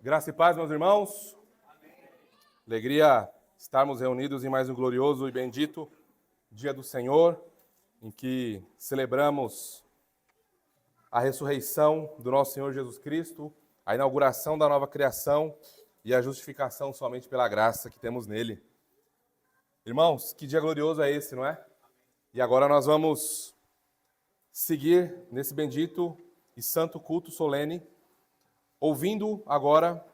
Graça e paz, meus irmãos. Alegria estarmos reunidos em mais um glorioso e bendito dia do Senhor, em que celebramos a ressurreição do nosso Senhor Jesus Cristo, a inauguração da nova criação e a justificação somente pela graça que temos nele. Irmãos, que dia glorioso é esse, não é? E agora nós vamos seguir nesse bendito e santo culto solene, ouvindo agora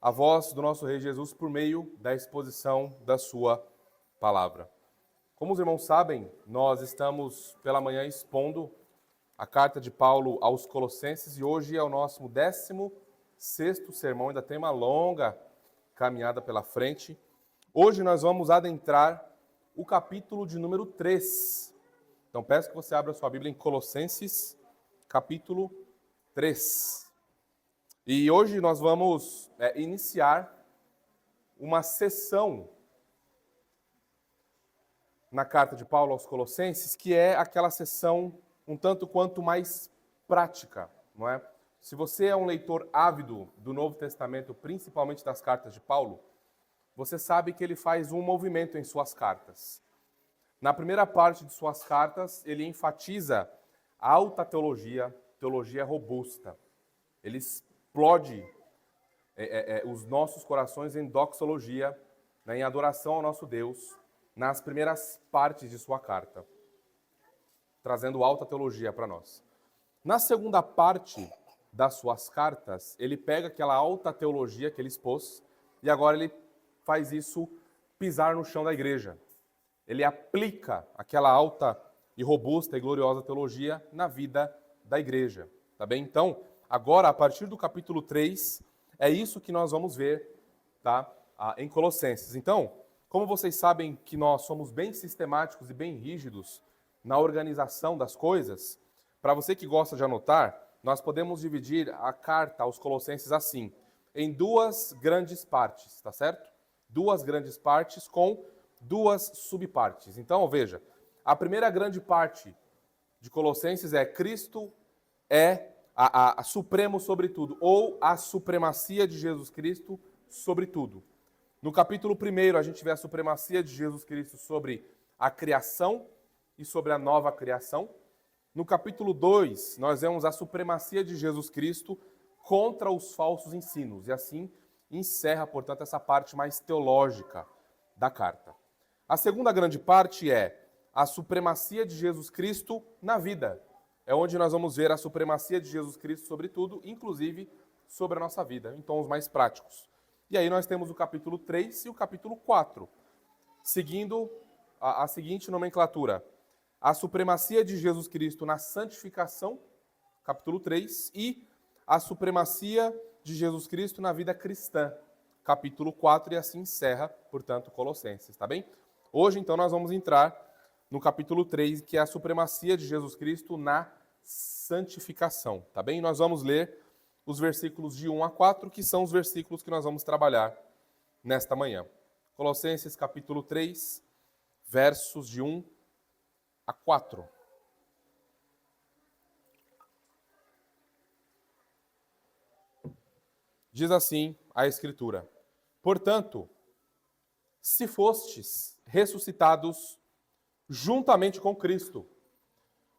a voz do nosso Rei Jesus por meio da exposição da sua palavra. Como os irmãos sabem, nós estamos pela manhã expondo a carta de Paulo aos Colossenses e hoje é o nosso 16º sermão, ainda tem uma longa caminhada pela frente. Hoje nós vamos adentrar o capítulo de número 3. Então peço que você abra sua Bíblia em Colossenses, capítulo 3. E hoje nós vamos iniciar uma sessão na carta de Paulo aos Colossenses, que é aquela sessão um tanto quanto mais prática, não é? Se você é um leitor ávido do Novo Testamento, principalmente das cartas de Paulo, você sabe que ele faz um movimento em suas cartas. Na primeira parte de suas cartas, ele enfatiza a alta teologia, teologia robusta. Ele explode os nossos corações em doxologia, né, em adoração ao nosso Deus, nas primeiras partes de sua carta, trazendo alta teologia para nós. Na segunda parte das suas cartas, ele pega aquela alta teologia que ele expôs e agora ele faz isso pisar no chão da igreja. Ele aplica aquela alta e robusta e gloriosa teologia na vida da igreja, tá bem? Então, agora, a partir do capítulo 3, é isso que nós vamos ver, tá? Em Colossenses. Então, como vocês sabem que nós somos bem sistemáticos e bem rígidos na organização das coisas, para você que gosta de anotar, nós podemos dividir a carta aos Colossenses assim, em duas grandes partes, tá certo? Duas grandes partes com duas subpartes. Então, veja, a primeira grande parte de Colossenses é Cristo é a supremo sobre tudo, ou a supremacia de Jesus Cristo sobre tudo. No capítulo 1, a gente vê a supremacia de Jesus Cristo sobre a criação e sobre a nova criação. No capítulo 2, nós vemos a supremacia de Jesus Cristo contra os falsos ensinos. E assim encerra, portanto, essa parte mais teológica da carta. A segunda grande parte é a supremacia de Jesus Cristo na vida. É onde nós vamos ver a supremacia de Jesus Cristo sobre tudo, inclusive sobre a nossa vida, em tons mais práticos. E aí nós temos o capítulo 3 e o capítulo 4, seguindo a seguinte nomenclatura. A supremacia de Jesus Cristo na santificação, capítulo 3, e a supremacia de Jesus Cristo na vida cristã, capítulo 4, e assim encerra, portanto, Colossenses, tá bem? Hoje, então, nós vamos entrar no capítulo 3, que é a supremacia de Jesus Cristo na santificação, tá bem? Nós vamos ler os versículos de 1 a 4, que são os versículos que nós vamos trabalhar nesta manhã. Colossenses capítulo 3, versos de 1 a 4. Diz assim a Escritura: Portanto, se fostes ressuscitados juntamente com Cristo,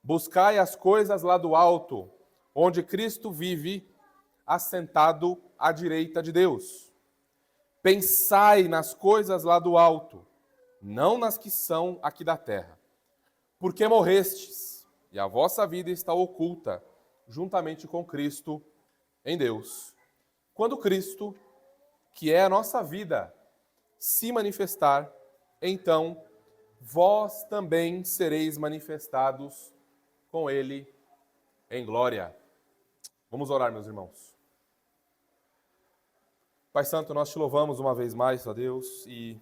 buscai as coisas lá do alto, onde Cristo vive, assentado à direita de Deus. Pensai nas coisas lá do alto, não nas que são aqui da terra. Porque morrestes, e a vossa vida está oculta, juntamente com Cristo, em Deus. Quando Cristo, que é a nossa vida, se manifestar, então vós também sereis manifestados com Ele em glória. Vamos orar, meus irmãos. Pai Santo, nós te louvamos uma vez mais, ó Deus, e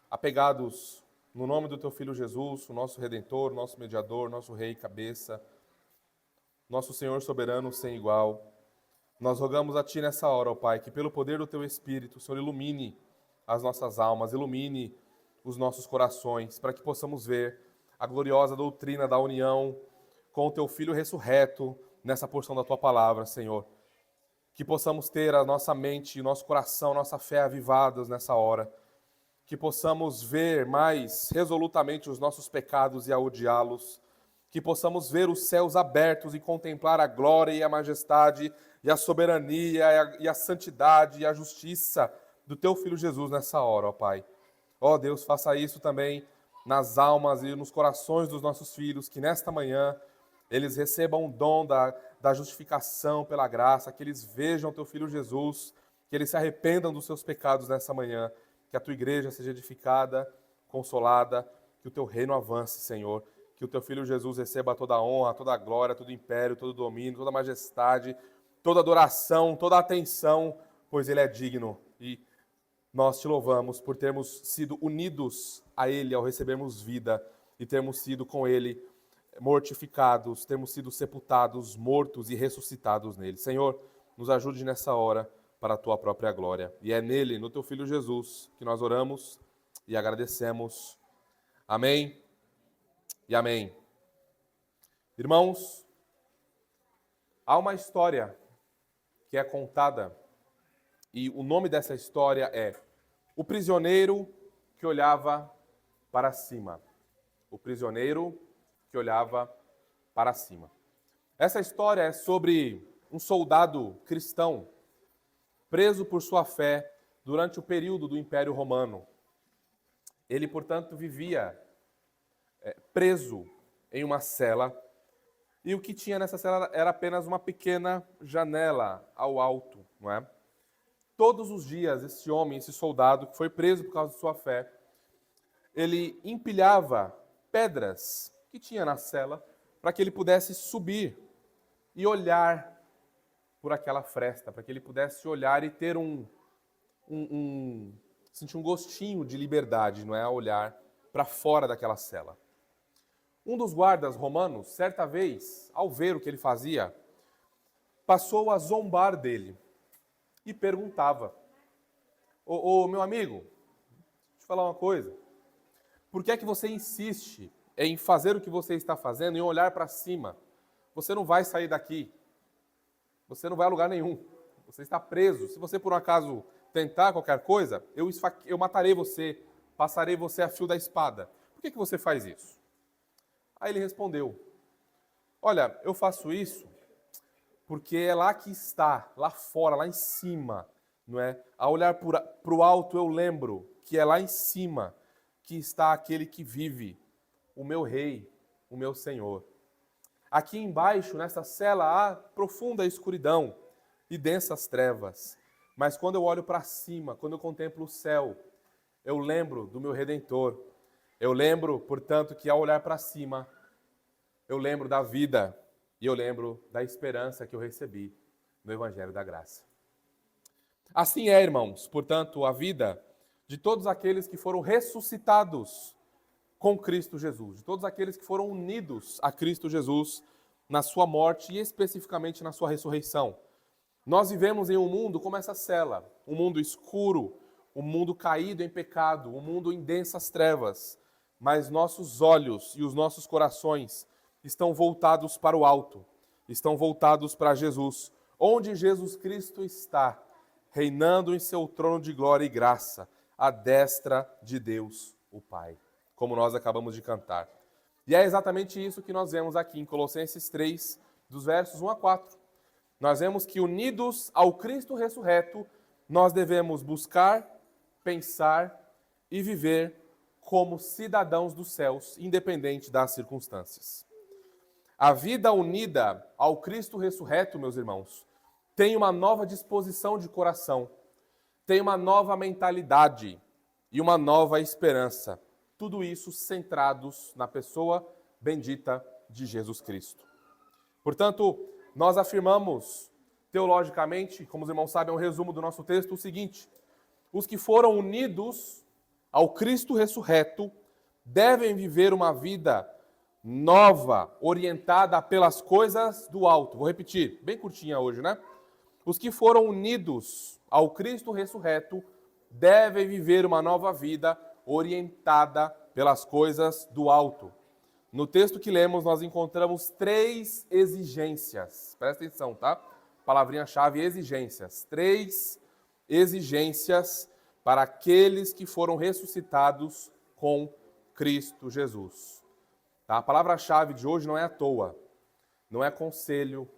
apegados no nome do Teu Filho Jesus, o nosso Redentor, nosso Mediador, nosso Rei, cabeça, nosso Senhor soberano sem igual, nós rogamos a Ti nessa hora, ó Pai, que pelo poder do Teu Espírito, o Senhor ilumine as nossas almas, ilumine os nossos corações, para que possamos ver a gloriosa doutrina da união com o Teu Filho ressurreto nessa porção da Tua palavra, Senhor. que possamos ter a nossa mente, o nosso coração, nossa fé avivados nessa hora, que possamos ver mais resolutamente os nossos pecados e a odiá-los, que possamos ver os céus abertos e contemplar a glória e a majestade e a soberania e a santidade e a justiça do Teu Filho Jesus nessa hora, ó Pai. Ó Deus, faça isso também nas almas e nos corações dos nossos filhos, que nesta manhã eles recebam o dom da justificação pela graça, que eles vejam Teu Filho Jesus, que eles se arrependam dos seus pecados nessa manhã, que a Tua igreja seja edificada, consolada, que o Teu reino avance, Senhor, que o Teu Filho Jesus receba toda a honra, toda a glória, todo o império, todo o domínio, toda a majestade, toda a adoração, toda a atenção, pois Ele é digno. E nós Te louvamos por termos sido unidos a Ele ao recebermos vida e termos sido com Ele mortificados, termos sido sepultados, mortos e ressuscitados nele. Senhor, nos ajude nessa hora para a Tua própria glória. E é nele, no Teu Filho Jesus, que nós oramos e agradecemos. Amém e amém. Irmãos, há uma história que é contada e o nome dessa história é O Prisioneiro que Olhava para Cima. O Prisioneiro que Olhava para Cima. Essa história é sobre um soldado cristão preso por sua fé durante o período do Império Romano. Ele, portanto, vivia preso em uma cela, e o que tinha nessa cela era apenas uma pequena janela ao alto, não é? Todos os dias, esse homem, esse soldado, que foi preso por causa de sua fé, ele empilhava pedras que tinha na cela para que ele pudesse subir e olhar por aquela fresta, para que ele pudesse olhar e ter sentir um gostinho de liberdade, não é? A olhar para fora daquela cela. Um dos guardas romanos, certa vez, ao ver o que ele fazia, passou a zombar dele e perguntava: Ô meu amigo, deixa eu te falar uma coisa. Por que é que você insiste em fazer o que você está fazendo, em olhar para cima? Você não vai sair daqui. Você não vai a lugar nenhum. Você está preso. Se você, por um acaso, tentar qualquer coisa, eu matarei você, passarei você a fio da espada. Por que você faz isso? Aí ele respondeu: olha, eu faço isso porque é lá que está, lá fora, lá em cima, não é? Ao olhar para o alto, eu lembro que é lá em cima que está aquele que vive, o meu rei, o meu Senhor. Aqui embaixo, nessa cela, há profunda escuridão e densas trevas. Mas quando eu olho para cima, quando eu contemplo o céu, eu lembro do meu Redentor. Eu lembro, portanto, que ao olhar para cima, eu lembro da vida e eu lembro da esperança que eu recebi no Evangelho da Graça. Assim é, irmãos, portanto, a vida de todos aqueles que foram ressuscitados com Cristo Jesus, de todos aqueles que foram unidos a Cristo Jesus na sua morte e especificamente na sua ressurreição. Nós vivemos em um mundo como essa cela, um mundo escuro, um mundo caído em pecado, um mundo em densas trevas, mas nossos olhos e os nossos corações estão voltados para o alto, estão voltados para Jesus, onde Jesus Cristo está, reinando em seu trono de glória e graça, à destra de Deus, o Pai, como nós acabamos de cantar. E é exatamente isso que nós vemos aqui em Colossenses 3, dos versos 1 a 4. Nós vemos que unidos ao Cristo ressurreto, nós devemos buscar, pensar e viver como cidadãos dos céus, independente das circunstâncias. A vida unida ao Cristo ressurreto, meus irmãos, tem uma nova disposição de coração, tem uma nova mentalidade e uma nova esperança. Tudo isso centrados na pessoa bendita de Jesus Cristo. Portanto, nós afirmamos teologicamente, como os irmãos sabem, é um resumo do nosso texto, o seguinte: os que foram unidos ao Cristo ressurreto devem viver uma vida nova, orientada pelas coisas do alto. Vou repetir, bem curtinha hoje, né? Os que foram unidos ao Cristo ressurreto devem viver uma nova vida orientada pelas coisas do alto. No texto que lemos, nós encontramos 3 exigências. Presta atenção, tá? palavrinha-chave, exigências. 3 exigências para aqueles que foram ressuscitados com Cristo Jesus. Tá? A palavra-chave de hoje não é à toa, não é conselho,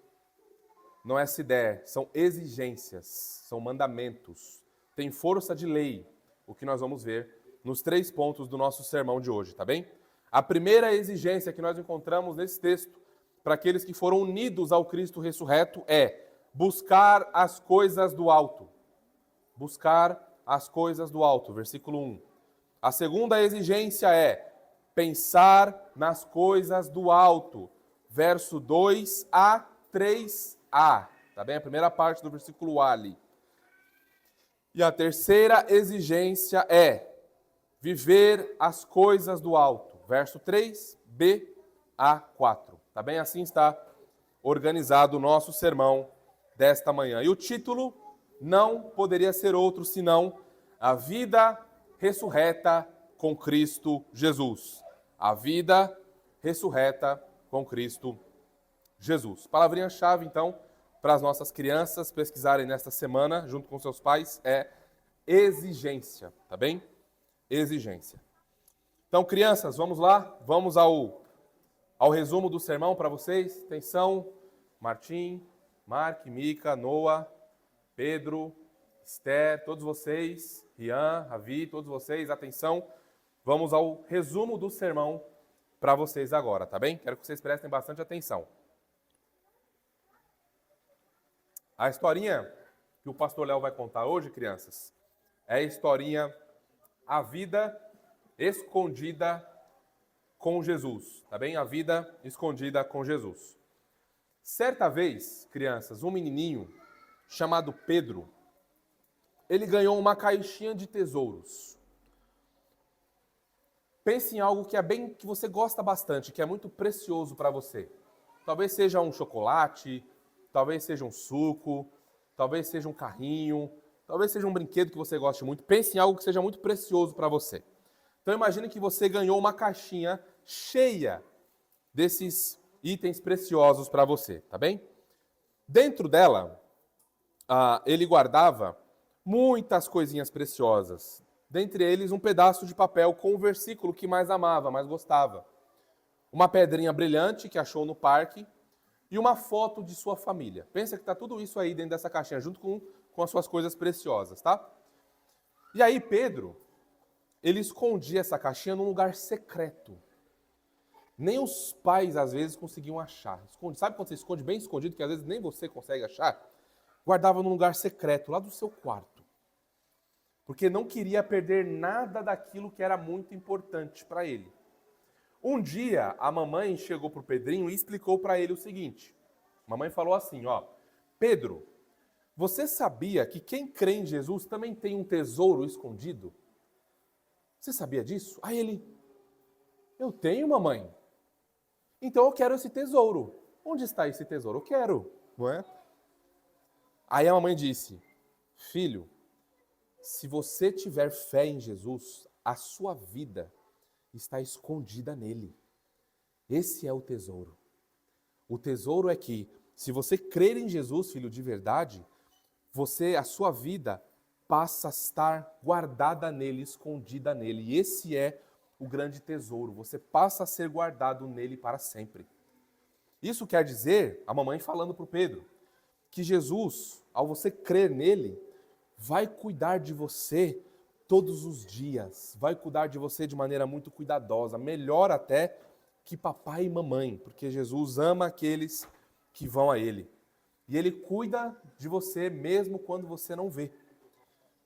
não é essa ideia, são exigências, são mandamentos. Tem força de lei, o que nós vamos ver nos 3 pontos do nosso sermão de hoje, tá bem? A primeira exigência que nós encontramos nesse texto, para aqueles que foram unidos ao Cristo ressurreto, é buscar as coisas do alto. Buscar as coisas do alto, versículo 1. A segunda exigência é pensar nas coisas do alto, verso 2 a 3a, tá bem? A primeira parte do versículo A ali. E a terceira exigência é viver as coisas do alto, verso 3b a 4, tá bem? Assim está organizado o nosso sermão desta manhã. E o título não poderia ser outro senão a vida ressurreta com Cristo Jesus. A vida ressurreta com Cristo Jesus. Palavrinha-chave, então, para as nossas crianças pesquisarem nesta semana, junto com seus pais, é exigência, tá bem? Exigência. Então, crianças, vamos lá? Vamos ao resumo do sermão para vocês. Atenção, Martim, Mark, Mica, Noah, Pedro, Esther, todos vocês, Rian, Ravi, todos vocês, atenção. Vamos ao resumo do sermão para vocês agora, tá bem? Quero que vocês prestem bastante atenção. A historinha que o pastor Léo vai contar hoje, crianças, é a historinha A Vida Escondida com Jesus, tá bem? A Vida Escondida com Jesus. Certa vez, crianças, um menininho chamado Pedro, ele ganhou uma caixinha de tesouros. Pense em algo que você gosta bastante, que é muito precioso para você. Talvez seja um chocolate, talvez seja um suco, talvez seja um carrinho, talvez seja um brinquedo que você goste muito. Pense em algo que seja muito precioso para você. Então imagine que você ganhou uma caixinha cheia desses itens preciosos para você, tá bem? Dentro dela, ele guardava muitas coisinhas preciosas. Dentre eles, um pedaço de papel com o versículo que mais amava, mais gostava. Uma pedrinha brilhante que achou no parque e uma foto de sua família. Pensa que está tudo isso aí dentro dessa caixinha, junto com as suas coisas preciosas, tá? E aí Pedro, ele escondia essa caixinha num lugar secreto. Nem os pais, às vezes, conseguiam achar. Sabe quando você esconde bem escondido, que às vezes nem você consegue achar? Guardava num lugar secreto, lá do seu quarto. Porque não queria perder nada daquilo que era muito importante para ele. Um dia, a mamãe chegou para o Pedrinho e explicou para ele o seguinte. A mamãe falou assim, Pedro, você sabia que quem crê em Jesus também tem um tesouro escondido? Você sabia disso? Aí ele, eu tenho, mamãe. Então eu quero esse tesouro. Onde está esse tesouro? Eu quero, não é? Aí a mamãe disse, filho, se você tiver fé em Jesus, a sua vida está escondida nele. Esse é o tesouro. O tesouro é que, se você crer em Jesus, filho, de verdade, a sua vida passa a estar guardada nele, escondida nele. E esse é o grande tesouro. Você passa a ser guardado nele para sempre. Isso quer dizer, a mamãe falando para o Pedro, que Jesus, ao você crer nele, vai cuidar de você todos os dias, vai cuidar de você de maneira muito cuidadosa, melhor até que papai e mamãe, porque Jesus ama aqueles que vão a ele. E ele cuida de você mesmo quando você não vê.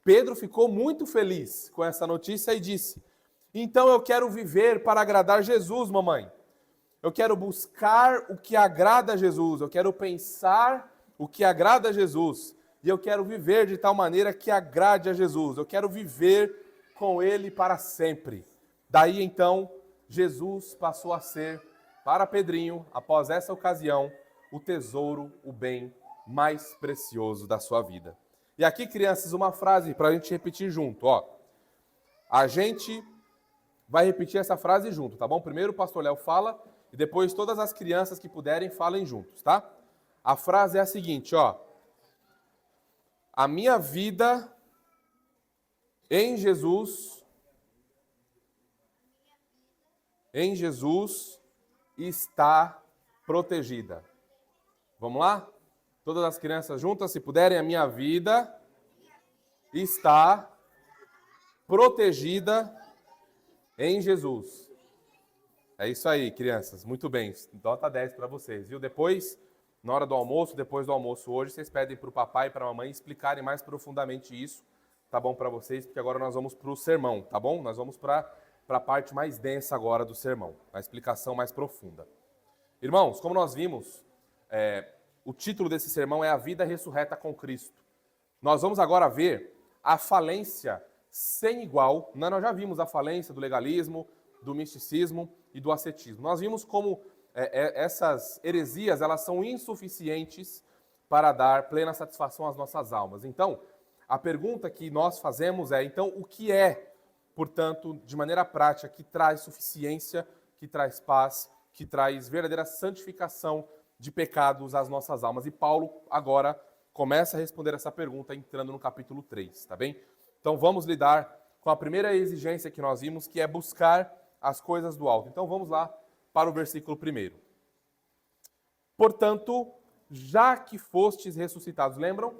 Pedro ficou muito feliz com essa notícia e disse, então eu quero viver para agradar Jesus, mamãe. Eu quero buscar o que agrada a Jesus, eu quero pensar o que agrada a Jesus. E eu quero viver de tal maneira que agrade a Jesus. Eu quero viver com Ele para sempre. Daí então, Jesus passou a ser, para Pedrinho, após essa ocasião, o tesouro, o bem mais precioso da sua vida. E aqui, crianças, uma frase para a gente repetir junto. A gente vai repetir essa frase junto, tá bom? Primeiro o pastor Léo fala e depois todas as crianças que puderem falem juntos, tá? A frase é a seguinte, a minha vida em Jesus está protegida. Vamos lá? Todas as crianças juntas, se puderem, a minha vida está protegida em Jesus. É isso aí, crianças. Muito bem. Nota 10 para vocês, viu? Depois, na hora do almoço, depois do almoço hoje, vocês pedem para o papai e para a mamãe explicarem mais profundamente isso. Tá bom para vocês? Porque agora nós vamos para o sermão, tá bom? Nós vamos para a parte mais densa agora do sermão, a explicação mais profunda. Irmãos, como nós vimos, o título desse sermão é A Vida Ressurreta com Cristo. Nós vamos agora ver a falência sem igual. Nós já vimos a falência do legalismo, do misticismo e do ascetismo. Nós vimos como essas heresias elas são insuficientes para dar plena satisfação às nossas almas. Então, a pergunta que nós fazemos é, então, o que é, portanto, de maneira prática, que traz suficiência, que traz paz, que traz verdadeira santificação de pecados às nossas almas? E Paulo agora começa a responder essa pergunta entrando no capítulo 3, tá bem? Então vamos lidar com a primeira exigência que nós vimos, que é buscar as coisas do alto. Então vamos lá para o versículo 1. Portanto, já que fostes ressuscitados, lembram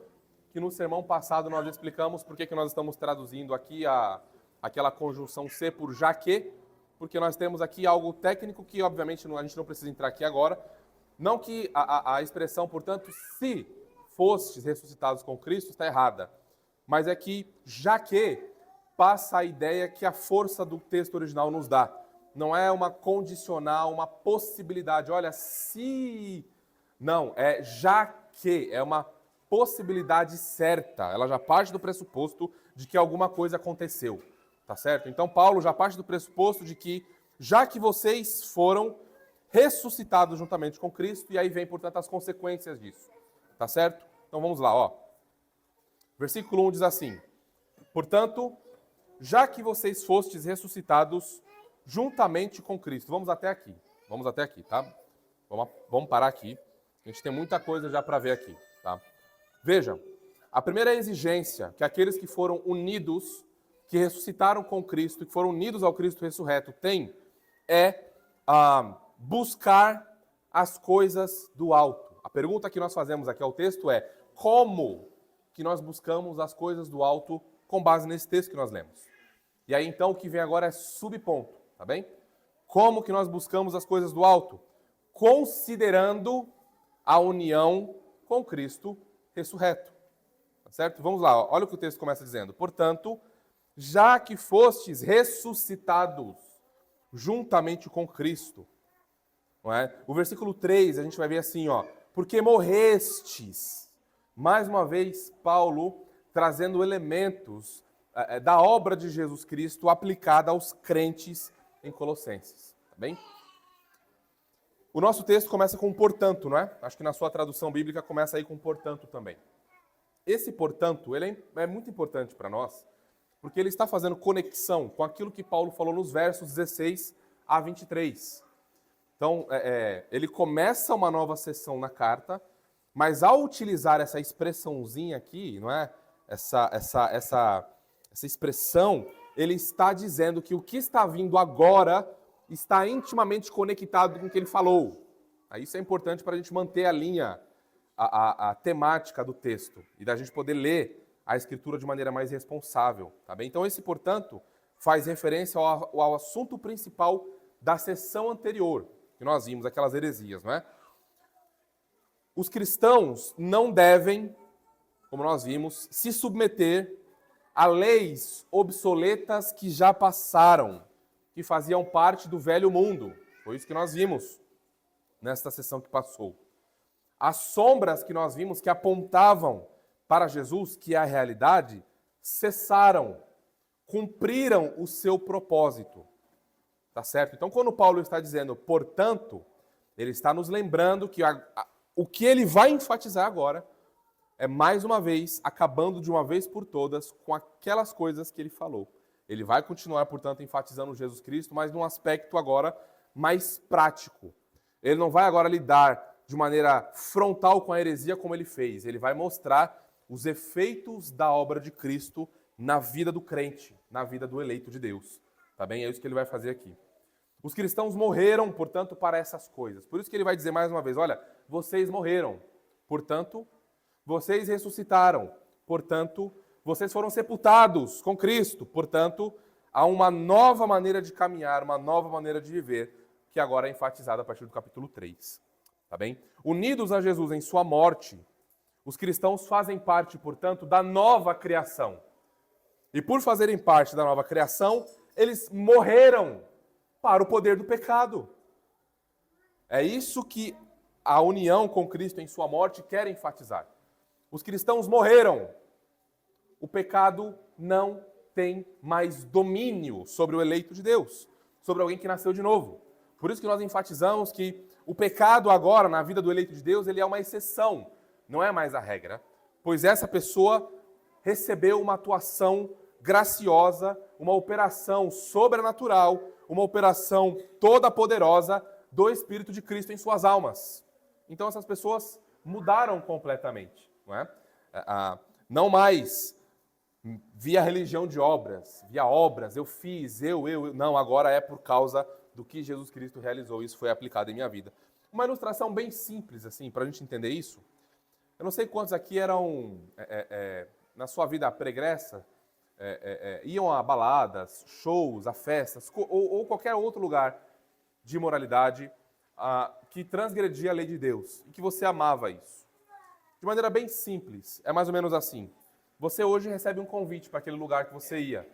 que no sermão passado nós explicamos por que nós estamos traduzindo aqui aquela conjunção ser por já que, porque nós temos aqui algo técnico que obviamente a gente não precisa entrar aqui agora, não que a expressão, portanto, se fostes ressuscitados com Cristo está errada, mas é que já que passa a ideia que a força do texto original nos dá. Não é uma condicional, uma possibilidade. Olha, se... Não, é já que. É uma possibilidade certa. Ela já parte do pressuposto de que alguma coisa aconteceu. Tá certo? Então, Paulo já parte do pressuposto de que, já que vocês foram ressuscitados juntamente com Cristo, e aí vem, portanto, as consequências disso. Tá certo? Então, vamos lá, ó. Versículo 1 diz assim: portanto, já que vocês fostes ressuscitados juntamente com Cristo. Vamos até aqui, tá? Vamos parar aqui. A gente tem muita coisa já para ver aqui, tá? Vejam, a primeira exigência que aqueles que foram unidos, que ressuscitaram com Cristo, que foram unidos ao Cristo ressurreto, têm é buscar as coisas do alto. A pergunta que nós fazemos aqui ao texto é: como que nós buscamos as coisas do alto com base nesse texto que nós lemos? E aí, então, o que vem agora é subponto, tá bem? Como que nós buscamos as coisas do alto? Considerando a união com Cristo ressurreto. Tá certo? Vamos lá, ó. Olha o que o texto começa dizendo. Portanto, já que fostes ressuscitados juntamente com Cristo, não é? O versículo 3, a gente vai ver assim, ó. Porque morrestes. Mais uma vez, Paulo trazendo elementos da obra de Jesus Cristo aplicada aos crentes em Colossenses. Tá bem? O nosso texto começa com portanto, não é? Acho que na sua tradução bíblica começa aí com portanto também. Esse portanto, ele é muito importante para nós, porque ele está fazendo conexão com aquilo que Paulo falou nos versos 16 a 23. Então, ele começa uma nova sessão na carta, mas ao utilizar essa expressãozinha aqui, não é? Essa expressão, ele está dizendo que o que está vindo agora está intimamente conectado com o que ele falou. Isso é importante para a gente manter a linha, a temática do texto e da gente poder ler a Escritura de maneira mais responsável. Tá bem? Então, esse, portanto, faz referência ao assunto principal da sessão anterior, que nós vimos, aquelas heresias, não é? Os cristãos não devem, como nós vimos, se submeter a leis obsoletas que já passaram, que faziam parte do velho mundo. Foi isso que nós vimos nesta sessão que passou. As sombras que nós vimos que apontavam para Jesus, que é a realidade, cessaram, cumpriram o seu propósito. Tá certo? Então, quando Paulo está dizendo, portanto, ele está nos lembrando que o que ele vai enfatizar agora é, mais uma vez, acabando de uma vez por todas com aquelas coisas que ele falou. Ele vai continuar, portanto, enfatizando Jesus Cristo, mas num aspecto agora mais prático. Ele não vai agora lidar de maneira frontal com a heresia como ele fez. Ele vai mostrar os efeitos da obra de Cristo na vida do crente, na vida do eleito de Deus. Tá bem? É isso que ele vai fazer aqui. Os cristãos morreram, portanto, para essas coisas. Por isso que ele vai dizer mais uma vez, olha, vocês morreram, portanto, vocês ressuscitaram, portanto, vocês foram sepultados com Cristo, portanto, há uma nova maneira de caminhar, uma nova maneira de viver, que agora é enfatizada a partir do capítulo 3. Tá bem? Unidos a Jesus em sua morte, os cristãos fazem parte, portanto, da nova criação. E por fazerem parte da nova criação, eles morreram para o poder do pecado. É isso que a união com Cristo em sua morte quer enfatizar. Os cristãos morreram. O pecado não tem mais domínio sobre o eleito de Deus, sobre alguém que nasceu de novo. Por isso que nós enfatizamos que o pecado agora, na vida do eleito de Deus, ele é uma exceção, não é mais a regra, pois essa pessoa recebeu uma atuação graciosa, uma operação sobrenatural, uma operação toda poderosa do Espírito de Cristo em suas almas. Então essas pessoas mudaram completamente, não é? Não mais via religião de obras, via obras, eu fiz, não, agora é por causa do que Jesus Cristo realizou, isso foi aplicado em minha vida. Uma ilustração bem simples, assim, para a gente entender isso. Eu não sei quantos aqui eram, na sua vida pregressa, iam a baladas, shows, a festas, ou qualquer outro lugar de imoralidade que transgredia a lei de Deus, e que você amava isso. De maneira bem simples, é mais ou menos assim. Você hoje recebe um convite para aquele lugar que você ia.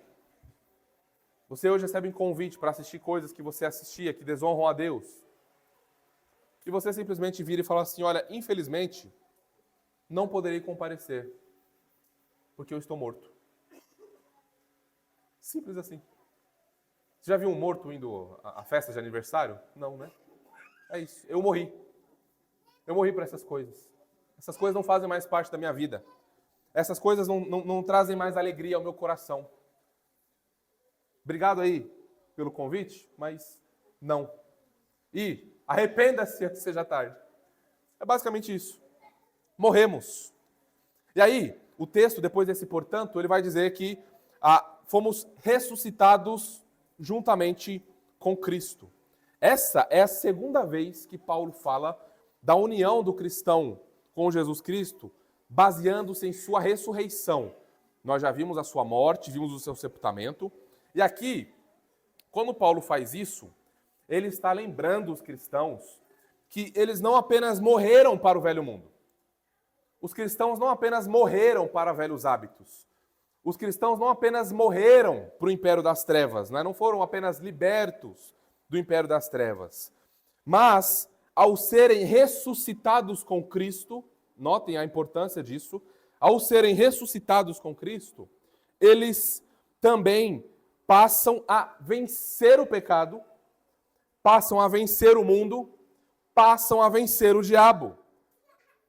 Você hoje recebe um convite para assistir coisas que você assistia, que desonram a Deus. E você simplesmente vira e fala assim, olha, infelizmente, não poderei comparecer, porque eu estou morto. Simples assim. Você já viu um morto indo à festa de aniversário? Não, né? É isso. Eu morri. Eu morri para essas coisas. Essas coisas não fazem mais parte da minha vida. Essas coisas não trazem mais alegria ao meu coração. Obrigado aí pelo convite, mas não. E arrependa-se antes que seja tarde. É basicamente isso. Morremos. E aí, o texto, depois desse portanto, ele vai dizer que fomos ressuscitados juntamente com Cristo. Essa é a segunda vez que Paulo fala da união do cristão com Jesus Cristo, baseando-se em sua ressurreição. Nós já vimos a sua morte, vimos o seu sepultamento. E aqui, quando Paulo faz isso, ele está lembrando os cristãos que eles não apenas morreram para o velho mundo. Os cristãos não apenas morreram para velhos hábitos. Os cristãos não apenas morreram para o império das trevas, não foram apenas libertos do império das trevas. Mas, ao serem ressuscitados com Cristo, notem a importância disso, ao serem ressuscitados com Cristo, eles também passam a vencer o pecado, passam a vencer o mundo, passam a vencer o diabo.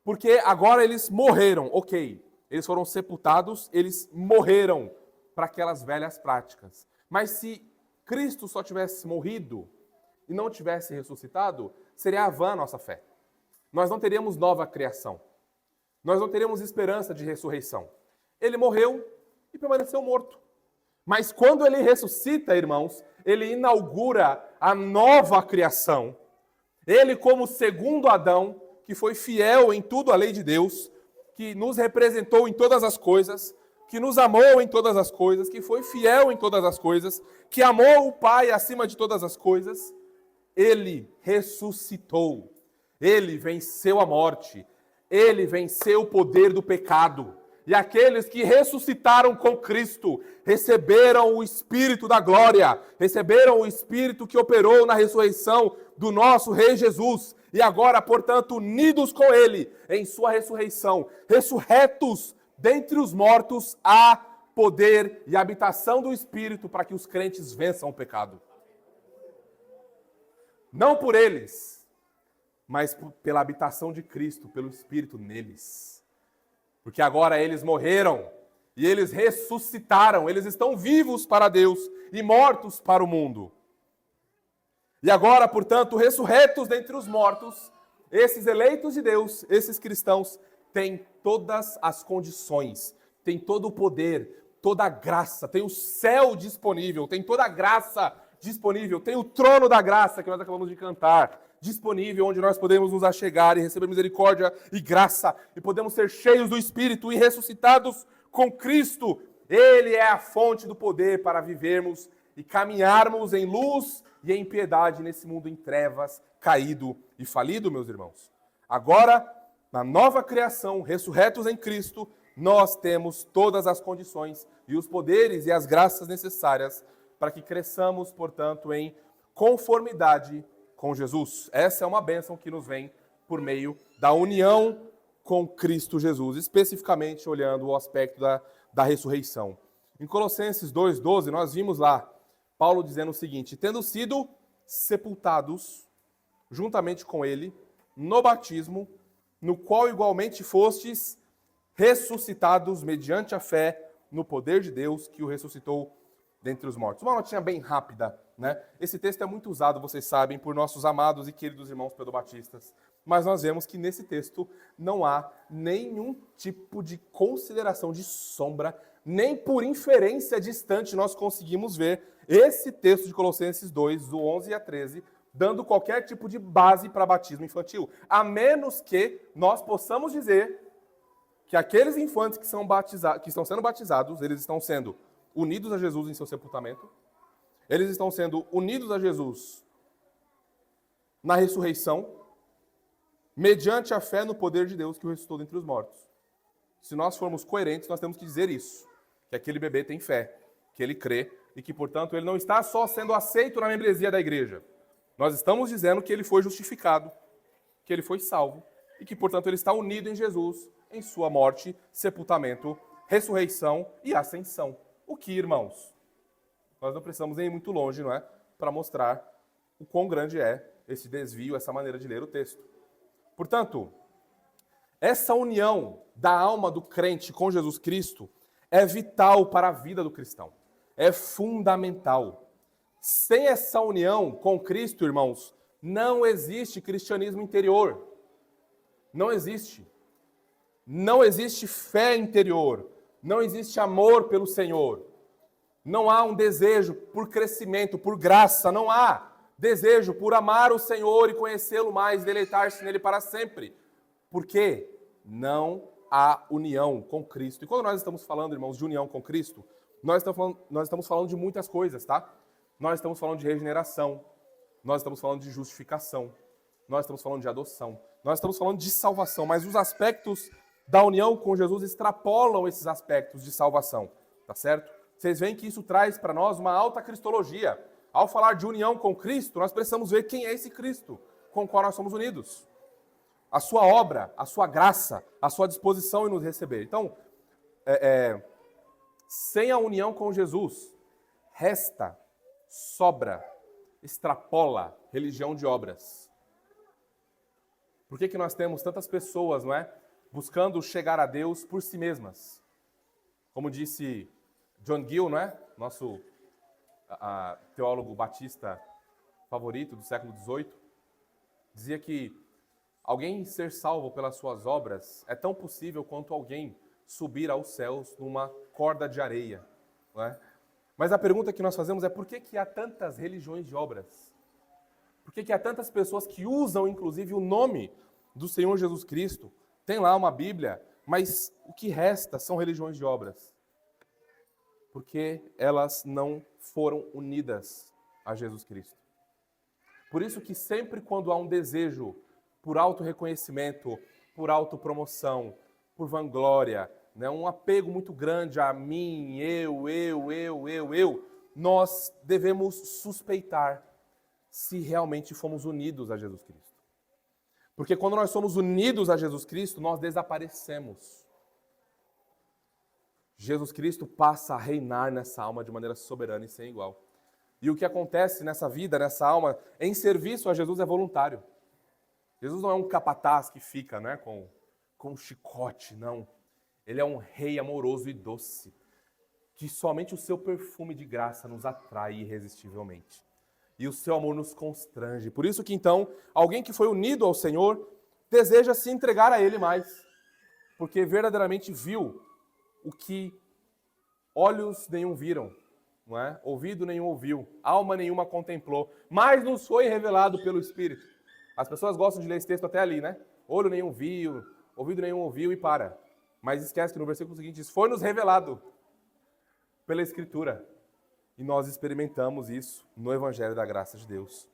Porque agora eles morreram, ok. Eles foram sepultados, eles morreram para aquelas velhas práticas. Mas se Cristo só tivesse morrido e não tivesse ressuscitado, seria vã a nossa fé. Nós não teríamos nova criação. Nós não teríamos esperança de ressurreição. Ele morreu e permaneceu morto. Mas quando ele ressuscita, irmãos, ele inaugura a nova criação. Ele, como segundo Adão, que foi fiel em tudo à lei de Deus, que nos representou em todas as coisas, que nos amou em todas as coisas, que foi fiel em todas as coisas, que amou o Pai acima de todas as coisas, ele ressuscitou. Ele venceu a morte. Ele venceu o poder do pecado. E aqueles que ressuscitaram com Cristo receberam o Espírito da glória, receberam o Espírito que operou na ressurreição do nosso Rei Jesus. E agora, portanto, unidos com Ele em sua ressurreição, ressurretos dentre os mortos, há poder e habitação do Espírito para que os crentes vençam o pecado. Não por eles, mas pela habitação de Cristo, pelo Espírito neles. Porque agora eles morreram e eles ressuscitaram, eles estão vivos para Deus e mortos para o mundo. E agora, portanto, ressurretos dentre os mortos, esses eleitos de Deus, esses cristãos, tem todas as condições, tem todo o poder, toda a graça, tem o céu disponível, tem toda a graça disponível, tem o trono da graça que nós acabamos de cantar, disponível, onde nós podemos nos achegar e receber misericórdia e graça, e podemos ser cheios do Espírito e ressuscitados com Cristo. Ele é a fonte do poder para vivermos e caminharmos em luz e em piedade nesse mundo em trevas, caído e falido, meus irmãos. Agora, na nova criação, ressurretos em Cristo, nós temos todas as condições e os poderes e as graças necessárias para que cresçamos, portanto, em conformidade com Jesus. Essa é uma bênção que nos vem por meio da união com Cristo Jesus, especificamente olhando o aspecto da ressurreição. Em Colossenses 2,12, nós vimos lá Paulo dizendo o seguinte: tendo sido sepultados juntamente com ele no batismo, no qual igualmente fostes ressuscitados mediante a fé no poder de Deus que o ressuscitou dentre os mortos. Uma notinha bem rápida, né? Esse texto é muito usado, vocês sabem, por nossos amados e queridos irmãos pedobatistas, mas nós vemos que nesse texto não há nenhum tipo de consideração de sombra, nem por inferência distante nós conseguimos ver esse texto de Colossenses 2, do 11 a 13, dando qualquer tipo de base para batismo infantil, a menos que nós possamos dizer que aqueles infantes que estão sendo batizados, eles estão sendo unidos a Jesus em seu sepultamento, eles estão sendo unidos a Jesus na ressurreição, mediante a fé no poder de Deus que o ressuscitou dentre os mortos. Se nós formos coerentes, nós temos que dizer isso, que aquele bebê tem fé, que ele crê e que, portanto, ele não está só sendo aceito na membresia da igreja. Nós estamos dizendo que ele foi justificado, que ele foi salvo e que, portanto, ele está unido em Jesus, em sua morte, sepultamento, ressurreição e ascensão. O que, irmãos? Nós não precisamos ir muito longe, não é? Para mostrar o quão grande é esse desvio, essa maneira de ler o texto. Portanto, essa união da alma do crente com Jesus Cristo é vital para a vida do cristão. É fundamental. Sem essa união com Cristo, irmãos, não existe cristianismo interior. Não existe. Não existe fé interior. Não existe amor pelo Senhor. Não há um desejo por crescimento, por graça. Não há desejo por amar o Senhor e conhecê-lo mais, deleitar-se nele para sempre. Porque não há união com Cristo. E quando nós estamos falando, irmãos, de união com Cristo, nós estamos falando de muitas coisas, tá? Nós estamos falando de regeneração, nós estamos falando de justificação, nós estamos falando de adoção, nós estamos falando de salvação, mas os aspectos da união com Jesus extrapolam esses aspectos de salvação, tá certo? Vocês veem que isso traz para nós uma alta cristologia. Ao falar de união com Cristo, nós precisamos ver quem é esse Cristo com o qual nós somos unidos. A sua obra, a sua graça, a sua disposição em nos receber. Então, sem a união com Jesus, resta, sobra, extrapola religião de obras. Por que nós temos tantas pessoas, não é, buscando chegar a Deus por si mesmas? Como disse John Gill, não é? Nosso teólogo batista favorito do século XVIII, dizia que alguém ser salvo pelas suas obras é tão possível quanto alguém subir aos céus numa corda de areia, não é? Mas a pergunta que nós fazemos é por que há tantas religiões de obras? Por que há tantas pessoas que usam, inclusive, o nome do Senhor Jesus Cristo? Tem lá uma Bíblia, mas o que resta são religiões de obras. Porque elas não foram unidas a Jesus Cristo. Por isso que sempre quando há um desejo por auto-reconhecimento, por autopromoção, por vanglória, né, um apego muito grande a mim, eu, nós devemos suspeitar se realmente fomos unidos a Jesus Cristo. Porque quando nós somos unidos a Jesus Cristo, nós desaparecemos. Jesus Cristo passa a reinar nessa alma de maneira soberana e sem igual. E o que acontece nessa vida, nessa alma, em serviço a Jesus é voluntário. Jesus não é um capataz que fica, né, com um chicote, não. Ele é um rei amoroso e doce, que somente o seu perfume de graça nos atrai irresistivelmente. E o seu amor nos constrange. Por isso que, então, alguém que foi unido ao Senhor deseja se entregar a Ele mais. porque verdadeiramente viu o que olhos nenhum viram, não é? Ouvido nenhum ouviu, alma nenhuma contemplou, mas nos foi revelado pelo Espírito. As pessoas gostam de ler esse texto até ali, né? Olho nenhum viu, ouvido nenhum ouviu e para. Mas esquece que no versículo seguinte diz, foi nos revelado pela Escritura. E nós experimentamos isso no Evangelho da graça de Deus.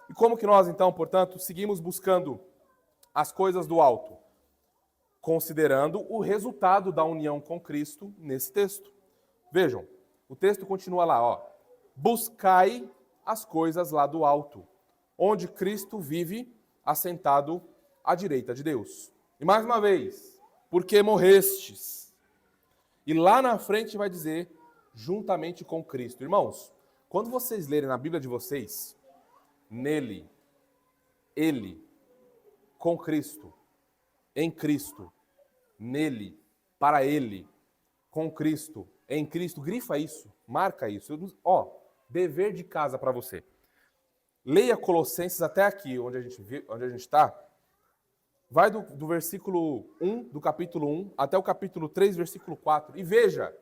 E como que nós, então, portanto, seguimos buscando as coisas do alto? Considerando o resultado da união com Cristo nesse texto. Vejam, o texto continua lá, ó. Buscai as coisas lá do alto, onde Cristo vive assentado à direita de Deus. E mais uma vez, porque morrestes. E lá na frente vai dizer, juntamente com Cristo. Irmãos, quando vocês lerem na Bíblia de vocês, nele, ele, com Cristo, em Cristo, nele, para ele, com Cristo, em Cristo, grifa isso, marca isso. Ó, dever de casa para você. Leia Colossenses até aqui, onde a gente está. Vai do versículo 1, do capítulo 1, até o capítulo 3, versículo 4, e veja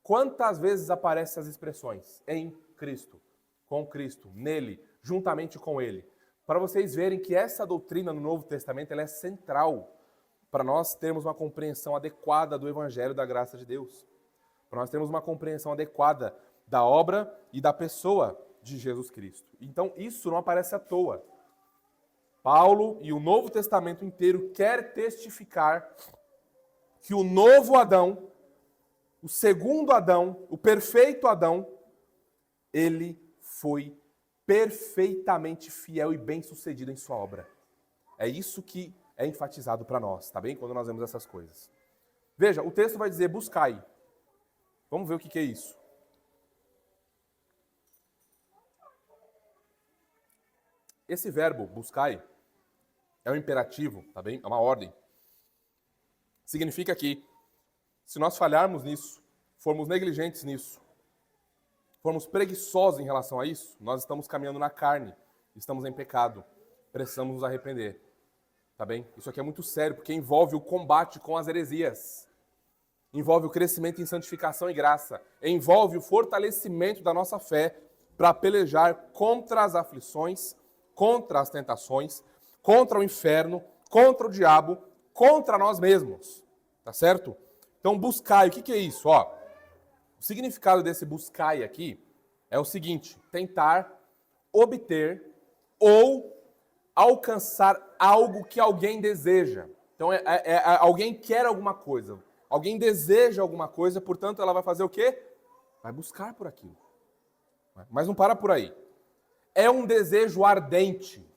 quantas vezes aparecem as expressões em Cristo, com Cristo, nele, juntamente com ele. Para vocês verem que essa doutrina no Novo Testamento ela é central para nós termos uma compreensão adequada do Evangelho da graça de Deus. Para nós termos uma compreensão adequada da obra e da pessoa de Jesus Cristo. Então, isso não aparece à toa. Paulo e o Novo Testamento inteiro quer testificar que o novo Adão, o segundo Adão, o perfeito Adão, ele foi perfeitamente fiel e bem-sucedido em sua obra. É isso que é enfatizado para nós, tá bem? Quando nós vemos essas coisas. Veja, o texto vai dizer buscai. Vamos ver o que é isso. Esse verbo, buscai, é um imperativo, tá bem? É uma ordem. Significa que, se nós falharmos nisso, formos negligentes nisso, formos preguiçosos em relação a isso, nós estamos caminhando na carne, estamos em pecado, precisamos nos arrepender. Tá bem? Isso aqui é muito sério, porque envolve o combate com as heresias. Envolve o crescimento em santificação e graça. Envolve o fortalecimento da nossa fé para pelejar contra as aflições, contra as tentações, contra o inferno, contra o diabo, contra nós mesmos. Tá certo? Então, buscai. O que é isso? Ó, o significado desse buscai aqui é o seguinte: tentar, obter ou alcançar algo que alguém deseja. Então, alguém quer alguma coisa. Alguém deseja alguma coisa, portanto, ela vai fazer o quê? Vai buscar por aquilo. Mas não para por aí. É um desejo ardente.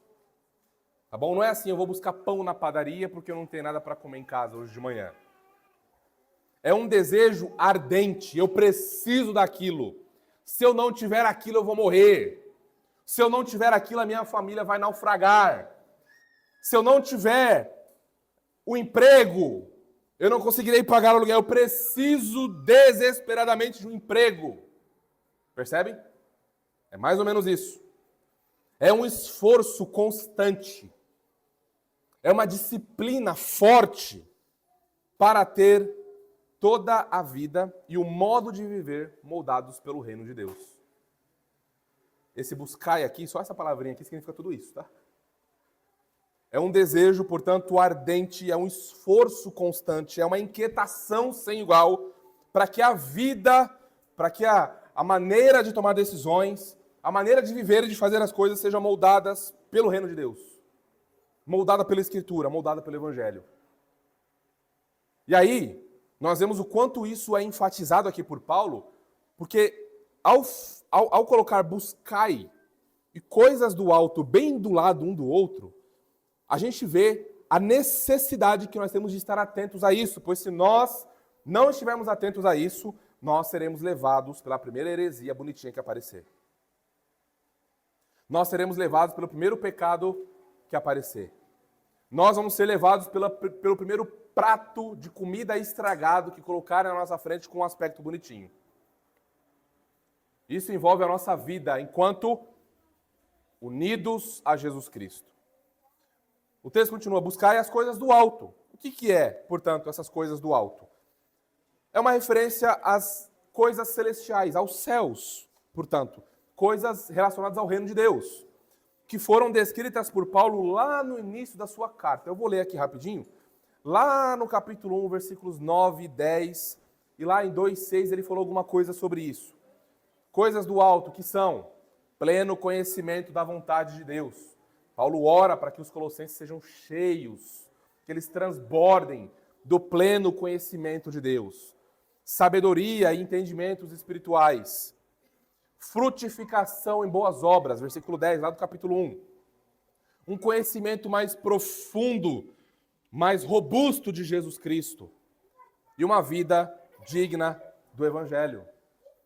Tá bom? Não é assim, eu vou buscar pão na padaria porque eu não tenho nada para comer em casa hoje de manhã. É um desejo ardente. Eu preciso daquilo. Se eu não tiver aquilo, eu vou morrer. Se eu não tiver aquilo, a minha família vai naufragar. Se eu não tiver o emprego, eu não conseguirei pagar o aluguel. Eu preciso desesperadamente de um emprego. Percebem? É mais ou menos isso. É um esforço constante. É uma disciplina forte para ter toda a vida e o modo de viver moldados pelo reino de Deus. Esse buscai aqui, só essa palavrinha aqui significa tudo isso, tá? É um desejo, portanto, ardente, é um esforço constante, é uma inquietação sem igual para que a vida, para que a maneira de tomar decisões, a maneira de viver e de fazer as coisas sejam moldadas pelo reino de Deus. Moldada pela Escritura, moldada pelo Evangelho. E aí, nós vemos o quanto isso é enfatizado aqui por Paulo, porque ao colocar buscai e coisas do alto bem do lado um do outro, a gente vê a necessidade que nós temos de estar atentos a isso, pois se nós não estivermos atentos a isso, nós seremos levados pela primeira heresia bonitinha que aparecer. Nós seremos levados pelo primeiro pecado que aparecer. Nós vamos ser levados pelo primeiro prato de comida estragado que colocarem na nossa frente com um aspecto bonitinho. Isso envolve a nossa vida enquanto unidos a Jesus Cristo. O texto continua, buscai as coisas do alto. que é, portanto, essas coisas do alto? É uma referência às coisas celestiais, aos céus, portanto, coisas relacionadas ao reino de Deus, que foram descritas por Paulo lá no início da sua carta. Eu vou ler aqui rapidinho. Lá no capítulo 1, versículos 9 e 10, e lá em 2:6 ele falou alguma coisa sobre isso. Coisas do alto, que são pleno conhecimento da vontade de Deus. Paulo ora para que os colossenses sejam cheios, que eles transbordem do pleno conhecimento de Deus. Sabedoria e entendimentos espirituais. Frutificação em boas obras, versículo 10, lá do capítulo 1. Um conhecimento mais profundo, mais robusto de Jesus Cristo. E uma vida digna do Evangelho.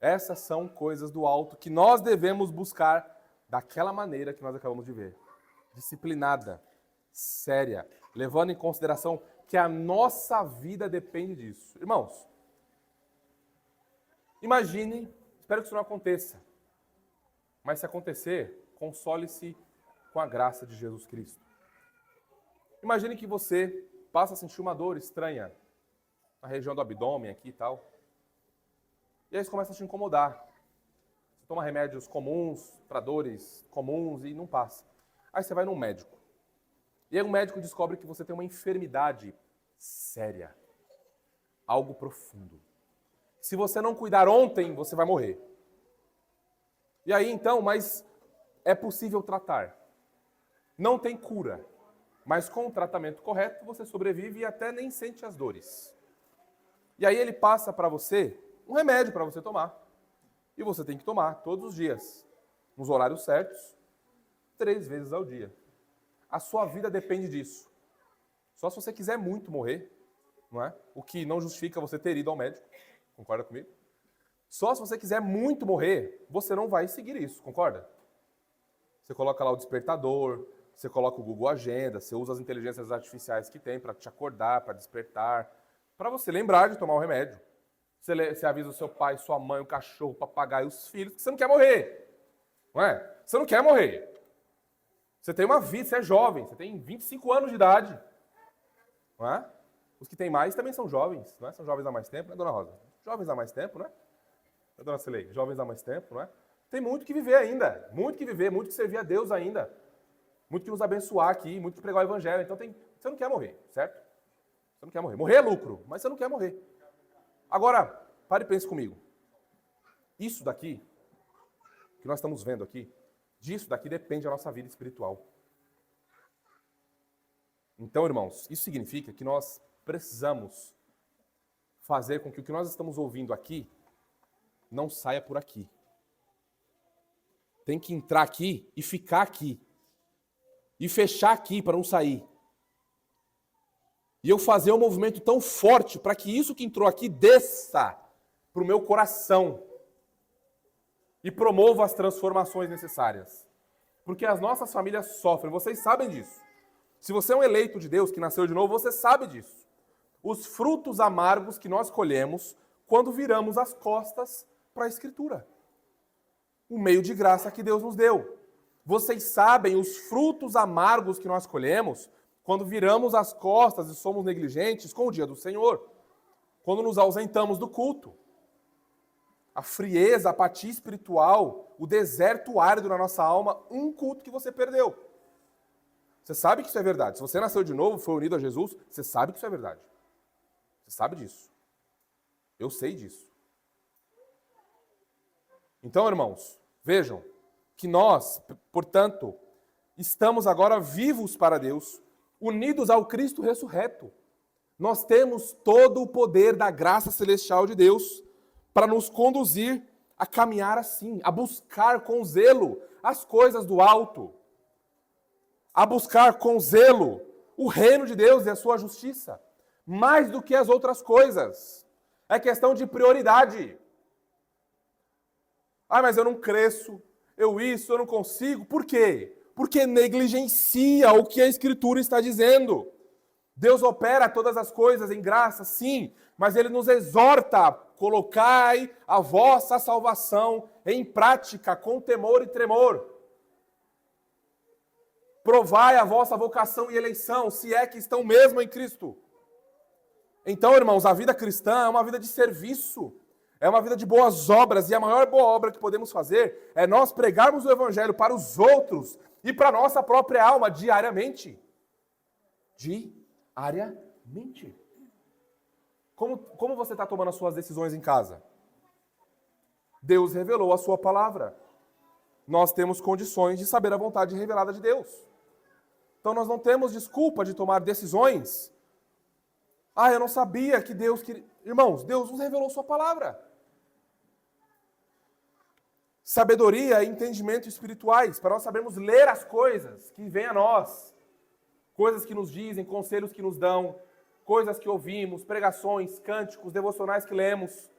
Essas são coisas do alto que nós devemos buscar daquela maneira que nós acabamos de ver. Disciplinada, séria, levando em consideração que a nossa vida depende disso. Irmãos, imagine, espero que isso não aconteça, mas se acontecer, console-se com a graça de Jesus Cristo. Imagine que você passa a sentir uma dor estranha na região do abdômen aqui e tal. E aí isso começa a te incomodar. Você toma remédios comuns para dores comuns e não passa. Aí você vai num médico. E aí o médico descobre que você tem uma enfermidade séria. Algo profundo. Se você não cuidar ontem, você vai morrer. E aí então, mas é possível tratar. Não tem cura. Mas com o tratamento correto, você sobrevive e até nem sente as dores. E aí ele passa para você um remédio para você tomar. E você tem que tomar todos os dias, nos horários certos, 3 vezes ao dia. A sua vida depende disso. Só se você quiser muito morrer, não é? O que não justifica você ter ido ao médico. Concorda comigo? Só se você quiser muito morrer, você não vai seguir isso. Concorda? Você coloca lá o despertador, você coloca o Google Agenda, você usa as inteligências artificiais que tem para te acordar, para despertar, para você lembrar de tomar o remédio. Você avisa o seu pai, sua mãe, o cachorro, o papagaio, os filhos, que você não quer morrer. Não é? Você não quer morrer. Você tem uma vida, você é jovem, você tem 25 anos de idade. Não é? Os que têm mais também são jovens, não é? São jovens há mais tempo, né, dona Rosa? Jovens há mais tempo, né? Dona Celei, jovens há mais tempo, não é? Tem muito que viver ainda, muito que viver, muito que servir a Deus ainda. Muito que nos abençoar aqui, muito que pregar o evangelho. Então você não quer morrer, certo? Você não quer morrer. Morrer é lucro, mas você não quer morrer. Agora, pare e pense comigo. Isso daqui, que nós estamos vendo aqui, disso daqui depende a nossa vida espiritual. Então, irmãos, isso significa que nós precisamos fazer com que o que nós estamos ouvindo aqui não saia por aqui. Tem que entrar aqui e ficar aqui. E fechar aqui para não sair. E eu fazer um movimento tão forte para que isso que entrou aqui desça para o meu coração e promova as transformações necessárias. Porque as nossas famílias sofrem, vocês sabem disso. Se você é um eleito de Deus que nasceu de novo, você sabe disso. Os frutos amargos que nós colhemos quando viramos as costas para a Escritura. O meio de graça que Deus nos deu. Vocês sabem os frutos amargos que nós colhemos quando viramos as costas e somos negligentes com o dia do Senhor. Quando nos ausentamos do culto. A frieza, a apatia espiritual, o deserto árido na nossa alma, um culto que você perdeu. Você sabe que isso é verdade. Se você nasceu de novo, foi unido a Jesus, você sabe que isso é verdade. Você sabe disso. Eu sei disso. Então, irmãos, vejam que nós, portanto, estamos agora vivos para Deus, unidos ao Cristo ressurreto. Nós temos todo o poder da graça celestial de Deus para nos conduzir a caminhar assim, a buscar com zelo as coisas do alto, a buscar com zelo o reino de Deus e a sua justiça, mais do que as outras coisas. É questão de prioridade. Ah, mas eu não cresço, eu não consigo. Por quê? Porque negligencia o que a Escritura está dizendo. Deus opera todas as coisas em graça, sim, mas Ele nos exorta, colocai a vossa salvação em prática com temor e tremor. Provai a vossa vocação e eleição, se é que estão mesmo em Cristo. Então, irmãos, a vida cristã é uma vida de serviço, é uma vida de boas obras, e a maior boa obra que podemos fazer é nós pregarmos o evangelho para os outros e para a nossa própria alma diariamente. Diariamente. Como você está tomando as suas decisões em casa? Deus revelou a sua palavra. Nós temos condições de saber a vontade revelada de Deus. Então nós não temos desculpa de tomar decisões. Eu não sabia que Deus queria... Irmãos, Deus nos revelou sua palavra. Sabedoria e entendimento espirituais, para nós sabermos ler as coisas que vêm a nós. Coisas que nos dizem, conselhos que nos dão, coisas que ouvimos, pregações, cânticos, devocionais que lemos.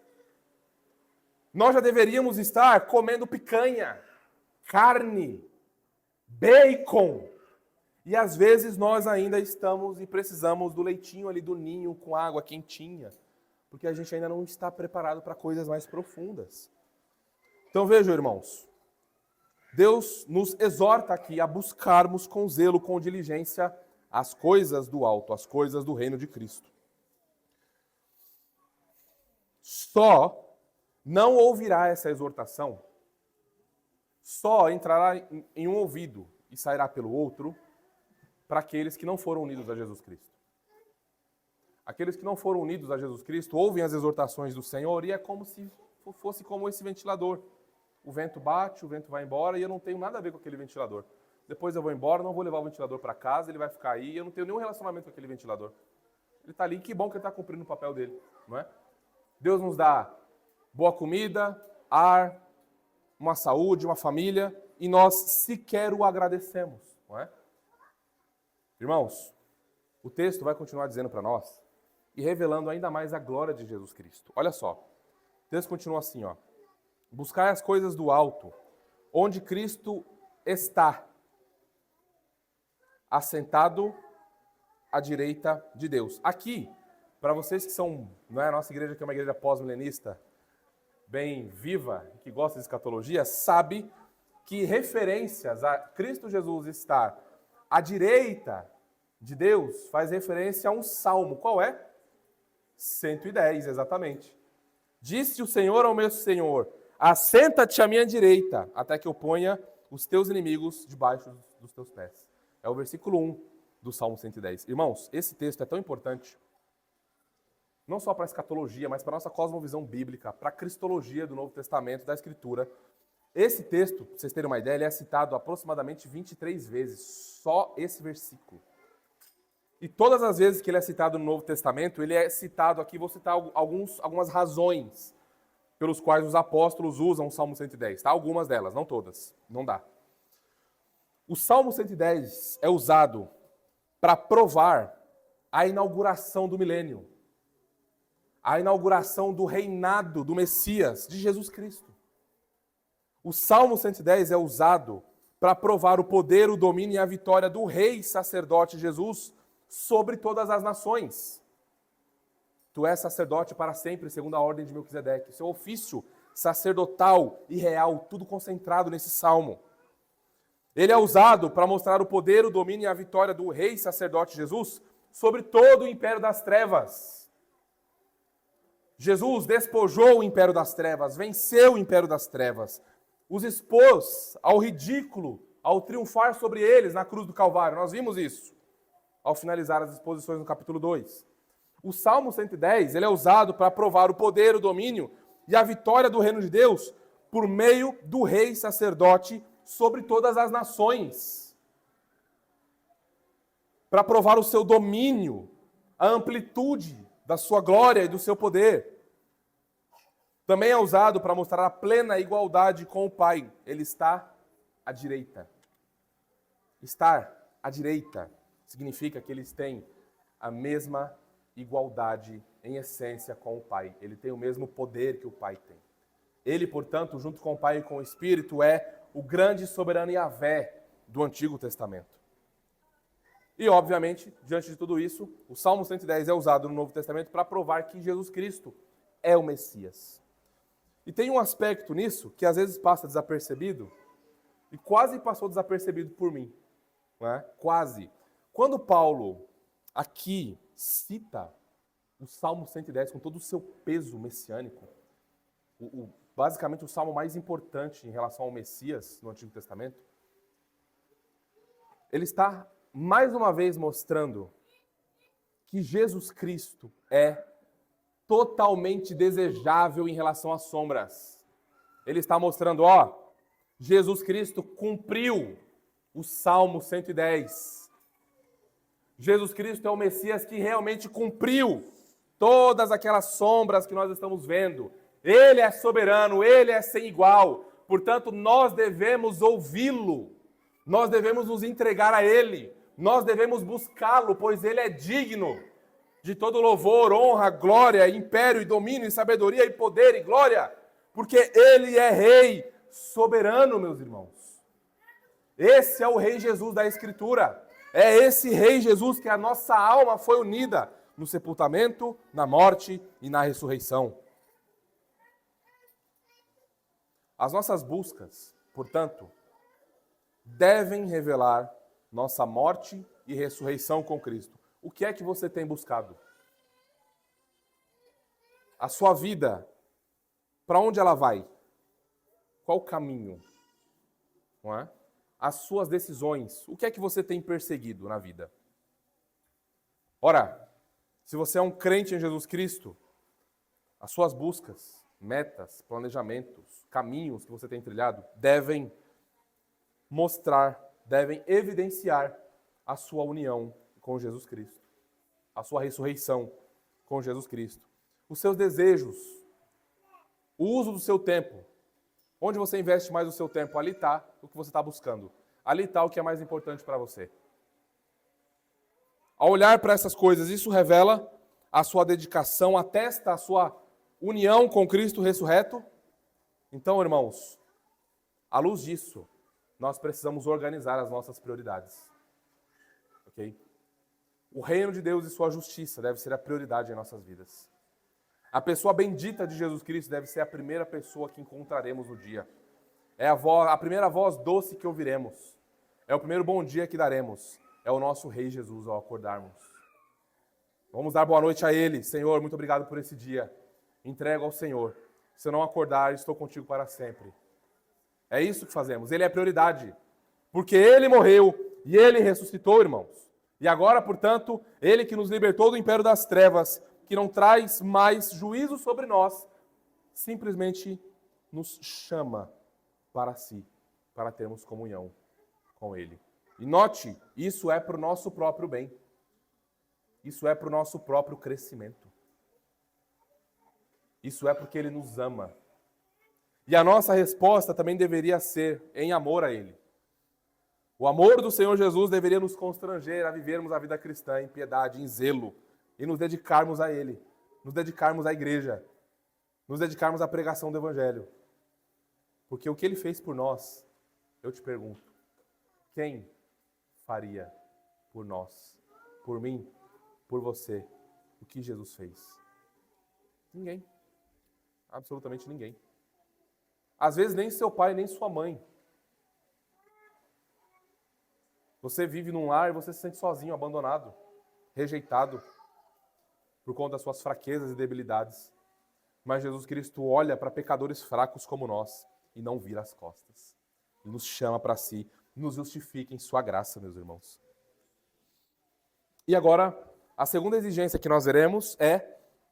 Nós já deveríamos estar comendo picanha, carne, bacon. E às vezes nós ainda estamos e precisamos do leitinho ali do ninho com água quentinha, porque a gente ainda não está preparado para coisas mais profundas. Então vejam, irmãos, Deus nos exorta aqui a buscarmos com zelo, com diligência, as coisas do alto, as coisas do reino de Cristo. Só não ouvirá essa exortação, só entrará em um ouvido e sairá pelo outro, para aqueles que não foram unidos a Jesus Cristo. Aqueles que não foram unidos a Jesus Cristo ouvem as exortações do Senhor e é como se fosse como esse ventilador. O vento bate, o vento vai embora e eu não tenho nada a ver com aquele ventilador. Depois eu vou embora, não vou levar o ventilador para casa, ele vai ficar aí e eu não tenho nenhum relacionamento com aquele ventilador. Ele está ali, que bom que ele está cumprindo o papel dele, não é? Deus nos dá boa comida, ar, uma saúde, uma família e nós sequer o agradecemos, não é? Irmãos, o texto vai continuar dizendo para nós e revelando ainda mais a glória de Jesus Cristo. Olha só, o texto continua assim, ó. Buscai as coisas do alto, onde Cristo está, assentado à direita de Deus. Aqui, para vocês que são, não é a nossa igreja que é uma igreja pós-milenista, bem viva, que gosta de escatologia, sabe que referências a Cristo Jesus estar à direita de Deus faz referência a um salmo. Qual é? 110, exatamente. Disse o Senhor ao meu Senhor, assenta-te à minha direita, até que eu ponha os teus inimigos debaixo dos teus pés. É o versículo 1 do Salmo 110. Irmãos, esse texto é tão importante, não só para a escatologia, mas para a nossa cosmovisão bíblica, para a cristologia do Novo Testamento, da Escritura. Esse texto, para vocês terem uma ideia, ele é citado aproximadamente 23 vezes, só esse versículo. E todas as vezes que ele é citado no Novo Testamento, ele é citado aqui, vou citar algumas razões pelos quais os apóstolos usam o Salmo 110. Tá? Algumas delas, não todas, não dá. O Salmo 110 é usado para provar a inauguração do milênio, a inauguração do reinado do Messias, de Jesus Cristo. O Salmo 110 é usado para provar o poder, o domínio e a vitória do rei sacerdote Jesus sobre todas as nações. Tu és sacerdote para sempre, segundo a ordem de Melquisedeque. Seu ofício sacerdotal e real, tudo concentrado nesse salmo. Ele é usado para mostrar o poder, o domínio e a vitória do rei sacerdote Jesus sobre todo o império das trevas. Jesus despojou o império das trevas, venceu o império das trevas, os expôs ao ridículo, ao triunfar sobre eles na cruz do Calvário. Nós vimos isso ao finalizar as exposições no capítulo 2. O Salmo 110 ele é usado para provar o poder, o domínio e a vitória do reino de Deus por meio do rei sacerdote sobre todas as nações. Para provar o seu domínio, a amplitude da sua glória e do seu poder. Também é usado para mostrar a plena igualdade com o Pai. Ele está à direita. Estar à direita significa que eles têm a mesma igualdade em essência com o Pai. Ele tem o mesmo poder que o Pai tem. Ele, portanto, junto com o Pai e com o Espírito, é o grande soberano Yahvé do Antigo Testamento. E, obviamente, diante de tudo isso, o Salmo 110 é usado no Novo Testamento para provar que Jesus Cristo é o Messias. E tem um aspecto nisso que às vezes passa desapercebido, e quase passou desapercebido por mim. Não é? Quase. Quando Paulo aqui cita o Salmo 110, com todo o seu peso messiânico, basicamente o salmo mais importante em relação ao Messias no Antigo Testamento, ele está mais uma vez mostrando que Jesus Cristo é totalmente desejável em relação às sombras. Ele está mostrando, Jesus Cristo cumpriu o Salmo 110. Jesus Cristo é o Messias que realmente cumpriu todas aquelas sombras que nós estamos vendo. Ele é soberano, ele é sem igual. Portanto, nós devemos ouvi-lo. Nós devemos nos entregar a ele. Nós devemos buscá-lo, pois ele é digno de todo louvor, honra, glória, império e domínio, e sabedoria e poder e glória, porque ele é rei soberano, meus irmãos. Esse é o Rei Jesus da Escritura. É esse Rei Jesus que a nossa alma foi unida no sepultamento, na morte e na ressurreição. As nossas buscas, portanto, devem revelar nossa morte e ressurreição com Cristo. O que é que você tem buscado? A sua vida, para onde ela vai? Qual o caminho? Não é? As suas decisões, o que é que você tem perseguido na vida? Ora, se você é um crente em Jesus Cristo, as suas buscas, metas, planejamentos, caminhos que você tem trilhado devem mostrar, devem evidenciar a sua união com Jesus Cristo, a sua ressurreição com Jesus Cristo. Os seus desejos, o uso do seu tempo. Onde você investe mais o seu tempo? Ali está o que você está buscando. Ali está o que é mais importante para você. Ao olhar para essas coisas, isso revela a sua dedicação, atesta a sua união com Cristo ressurreto. Então, irmãos, à luz disso, nós precisamos organizar as nossas prioridades. Ok? O reino de Deus e sua justiça deve ser a prioridade em nossas vidas. A pessoa bendita de Jesus Cristo deve ser a primeira pessoa que encontraremos no dia. É a primeira voz doce que ouviremos. É o primeiro bom dia que daremos. É o nosso Rei Jesus ao acordarmos. Vamos dar boa noite a Ele. Senhor, muito obrigado por esse dia. Entrego ao Senhor. Se eu não acordar, estou contigo para sempre. É isso que fazemos. Ele é prioridade. Porque Ele morreu e Ele ressuscitou, irmãos. E agora, portanto, Ele que nos libertou do império das trevas, que não traz mais juízo sobre nós, simplesmente nos chama para si, para termos comunhão com Ele. E note, isso é para o nosso próprio bem. Isso é para o nosso próprio crescimento. Isso é porque Ele nos ama. E a nossa resposta também deveria ser em amor a Ele. O amor do Senhor Jesus deveria nos constranger a vivermos a vida cristã em piedade, em zelo, e nos dedicarmos a Ele, nos dedicarmos à igreja, nos dedicarmos à pregação do Evangelho. Porque o que Ele fez por nós, eu te pergunto, quem faria por nós, por mim, por você, o que Jesus fez? Ninguém. Absolutamente ninguém. Às vezes nem seu pai, nem sua mãe. Você vive num lar e você se sente sozinho, abandonado, rejeitado, por conta das suas fraquezas e debilidades. Mas Jesus Cristo olha para pecadores fracos como nós e não vira as costas. E nos chama para si, nos justifica em sua graça, meus irmãos. E agora, a segunda exigência que nós veremos é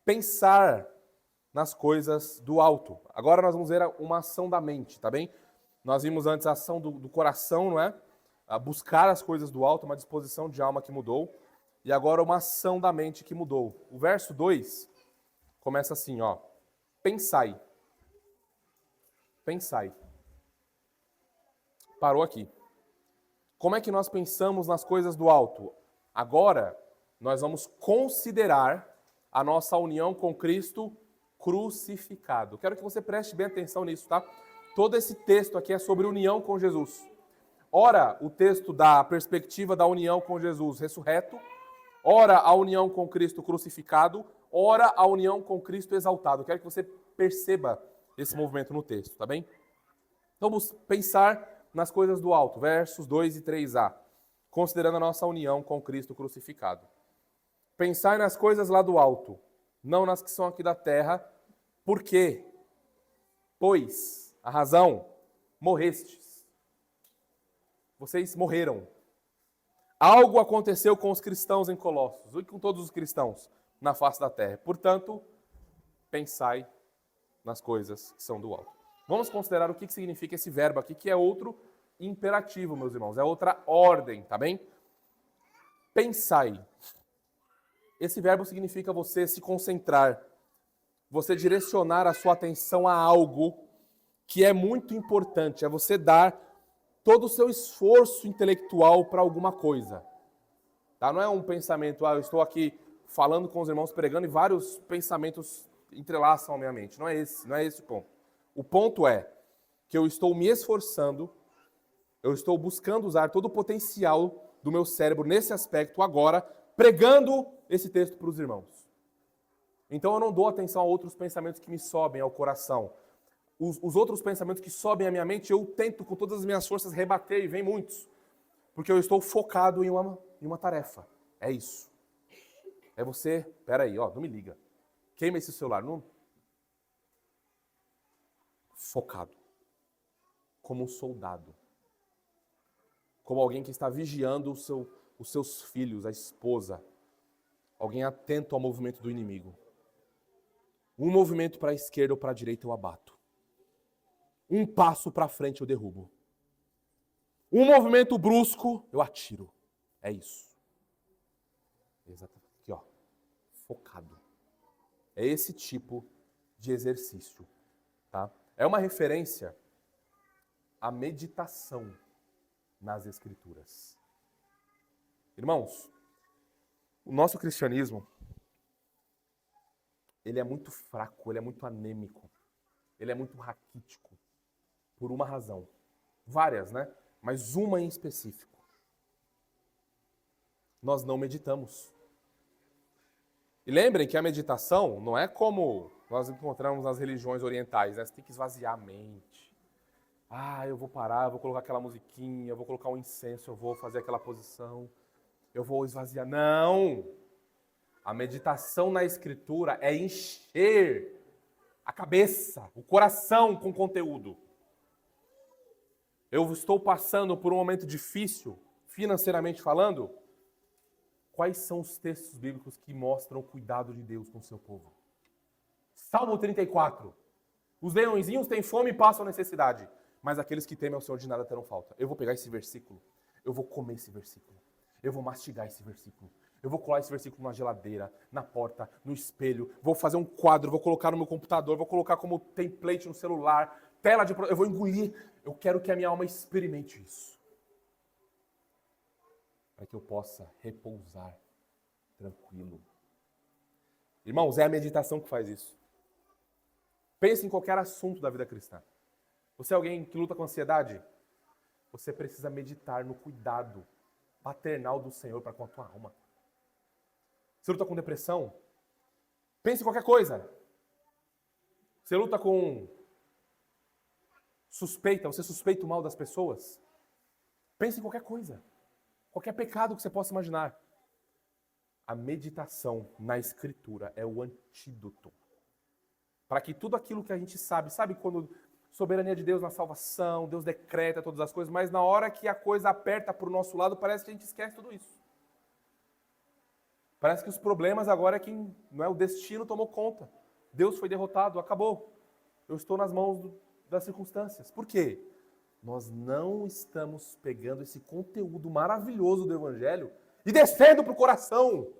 pensar nas coisas do alto. Agora nós vamos ver uma ação da mente, tá bem? Nós vimos antes a ação do coração, não é? A buscar as coisas do alto, uma disposição de alma que mudou. E agora uma ação da mente que mudou. O verso 2 começa assim, ó. Pensai. Pensai. Parou aqui. Como é que nós pensamos nas coisas do alto? Agora, nós vamos considerar a nossa união com Cristo crucificado. Quero que você preste bem atenção nisso, tá? Todo esse texto aqui é sobre união com Jesus. Ora, o texto dá a perspectiva da união com Jesus ressurreto, ora a união com Cristo crucificado, ora a união com Cristo exaltado. Quero que você perceba esse movimento no texto, tá bem? Então vamos pensar nas coisas do alto, versos 2 e 3a, considerando a nossa união com Cristo crucificado. Pensai nas coisas lá do alto, não nas que são aqui da terra. Por quê? Pois, a razão, morrestes. Vocês morreram. Algo aconteceu com os cristãos em Colossos, e com todos os cristãos na face da terra. Portanto, pensai nas coisas que são do alto. Vamos considerar o que significa esse verbo aqui, que é outro imperativo, meus irmãos. É outra ordem, tá bem? Pensai. Esse verbo significa você se concentrar, você direcionar a sua atenção a algo que é muito importante. É você dar todo o seu esforço intelectual para alguma coisa. Tá? Não é um pensamento, eu estou aqui falando com os irmãos, pregando, e vários pensamentos entrelaçam a minha mente. Não é esse o ponto. O ponto é que eu estou me esforçando, eu estou buscando usar todo o potencial do meu cérebro nesse aspecto agora, pregando esse texto para os irmãos. Então eu não dou atenção a outros pensamentos que me sobem ao coração. Os outros pensamentos que sobem à minha mente, eu tento com todas as minhas forças rebater, e vem muitos. Porque eu estou focado em uma tarefa. É isso. É você, peraí, não me liga. Queima esse celular. Não. Focado. Como um soldado. Como alguém que está vigiando os seus filhos, a esposa. Alguém atento ao movimento do inimigo. Um movimento para a esquerda ou para a direita eu abato. Um passo para frente eu derrubo. Um movimento brusco eu atiro. É isso. Exatamente. Aqui, focado. É esse tipo de exercício, tá? É uma referência à meditação nas Escrituras. Irmãos, o nosso cristianismo, ele é muito fraco, ele é muito anêmico, ele é muito raquítico, por uma razão. Várias, né? Mas uma em específico. Nós não meditamos. E lembrem que a meditação não é como nós encontramos nas religiões orientais, né? Você tem que esvaziar a mente. Eu vou parar, eu vou colocar aquela musiquinha, eu vou colocar um incenso, eu vou fazer aquela posição, eu vou esvaziar. Não! A meditação na Escritura é encher a cabeça, o coração com conteúdo. Eu estou passando por um momento difícil, financeiramente falando. Quais são os textos bíblicos que mostram o cuidado de Deus com o seu povo? Salmo 34. Os leõezinhos têm fome e passam necessidade, mas aqueles que temem ao Senhor de nada terão falta. Eu vou pegar esse versículo, eu vou comer esse versículo, eu vou mastigar esse versículo, eu vou colar esse versículo na geladeira, na porta, no espelho, vou fazer um quadro, vou colocar no meu computador, vou colocar como template no celular, tela de... Eu vou engolir. Eu quero que a minha alma experimente isso. Para que eu possa repousar tranquilo. Irmãos, é a meditação que faz isso. Pense em qualquer assunto da vida cristã. Você é alguém que luta com ansiedade? Você precisa meditar no cuidado paternal do Senhor para com a tua alma. Você luta com depressão? Pense em qualquer coisa. Você luta com suspeita, você suspeita o mal das pessoas? Pense em qualquer coisa. Qualquer pecado que você possa imaginar. A meditação na Escritura é o antídoto. Para que tudo aquilo que a gente sabe quando soberania de Deus na salvação, Deus decreta todas as coisas, mas na hora que a coisa aperta para o nosso lado, parece que a gente esquece tudo isso. Parece que os problemas agora é que não é, o destino tomou conta. Deus foi derrotado, acabou. Eu estou nas mãos das circunstâncias. Por quê? Nós não estamos pegando esse conteúdo maravilhoso do Evangelho e descendo para o coração,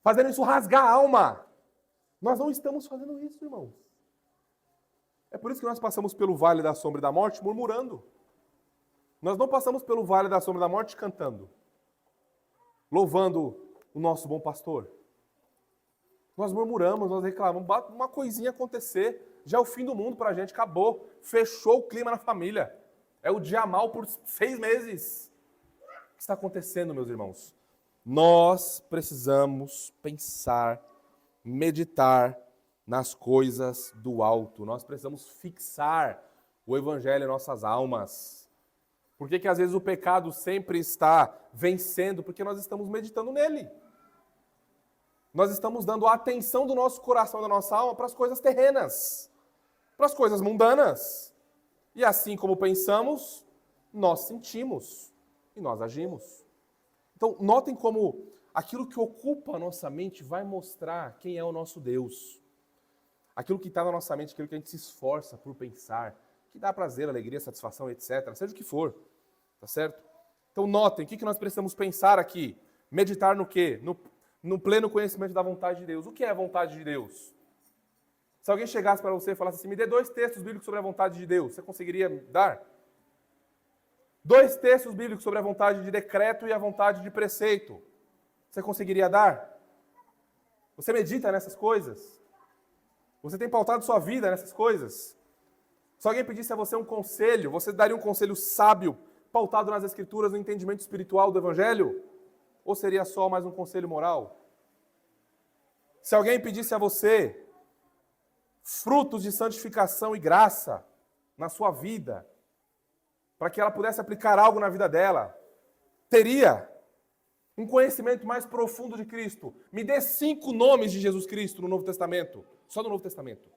fazendo isso rasgar a alma. Nós não estamos fazendo isso, irmãos. É por isso que nós passamos pelo vale da sombra e da morte murmurando. Nós não passamos pelo vale da sombra e da morte cantando, louvando o nosso bom pastor. Nós murmuramos, nós reclamamos, uma coisinha acontecer, já é o fim do mundo para a gente, acabou, fechou o clima na família. É o dia mal por 6 meses. O que está acontecendo, meus irmãos? Nós precisamos pensar, meditar nas coisas do alto. Nós precisamos fixar o Evangelho em nossas almas. Por que às vezes o pecado sempre está vencendo? Porque nós estamos meditando nele. nós estamos dando a atenção do nosso coração, da nossa alma, para as coisas terrenas, para as coisas mundanas. E assim como pensamos, nós sentimos e nós agimos. Então, notem como aquilo que ocupa a nossa mente vai mostrar quem é o nosso Deus. Aquilo que está na nossa mente, aquilo que a gente se esforça por pensar, que dá prazer, alegria, satisfação, etc. Seja o que for, tá certo? Então, notem, o que nós precisamos pensar aqui? Meditar no quê? No pleno conhecimento da vontade de Deus. O que é a vontade de Deus? Se alguém chegasse para você e falasse assim, me dê 2 textos bíblicos sobre a vontade de Deus, você conseguiria dar? 2 textos bíblicos sobre a vontade de decreto e a vontade de preceito. Você conseguiria dar? Você medita nessas coisas? Você tem pautado sua vida nessas coisas? Se alguém pedisse a você um conselho, você daria um conselho sábio, pautado nas Escrituras, no entendimento espiritual do Evangelho? Ou seria só mais um conselho moral? Se alguém pedisse a você frutos de santificação e graça na sua vida, para que ela pudesse aplicar algo na vida dela, teria um conhecimento mais profundo de Cristo. Me dê 5 nomes de Jesus Cristo no Novo Testamento, só no Novo Testamento.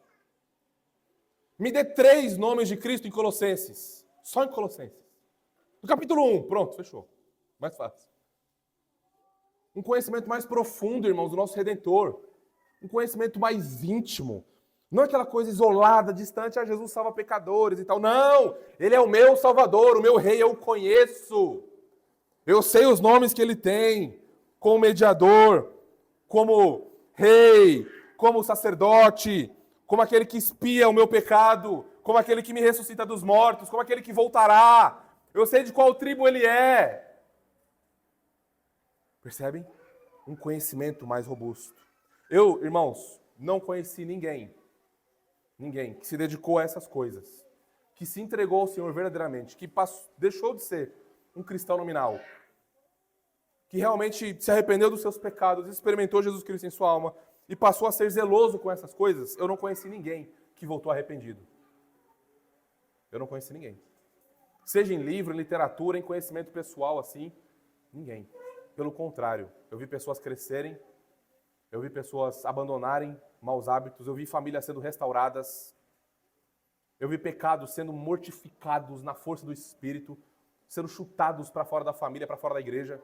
Me dê 3 nomes de Cristo em Colossenses, só em Colossenses. No capítulo 1, pronto, fechou. Mais fácil. Um conhecimento mais profundo, irmãos, do nosso Redentor. Um conhecimento mais íntimo. Não aquela coisa isolada, distante, Jesus salva pecadores e tal. Não! Ele é o meu Salvador, o meu Rei, eu o conheço. Eu sei os nomes que ele tem, como mediador, como rei, como sacerdote, como aquele que espia o meu pecado, como aquele que me ressuscita dos mortos, como aquele que voltará. Eu sei de qual tribo ele é. Percebem? Um conhecimento mais robusto. Eu, irmãos, não conheci ninguém que se dedicou a essas coisas, que se entregou ao Senhor verdadeiramente, que deixou de ser um cristão nominal, que realmente se arrependeu dos seus pecados, experimentou Jesus Cristo em sua alma e passou a ser zeloso com essas coisas. Eu não conheci ninguém que voltou arrependido. Eu não conheci ninguém. Seja em livro, em literatura, em conhecimento pessoal, assim, ninguém. Pelo contrário, eu vi pessoas crescerem, eu vi pessoas abandonarem maus hábitos, eu vi famílias sendo restauradas, eu vi pecados sendo mortificados na força do Espírito, sendo chutados para fora da família, para fora da igreja,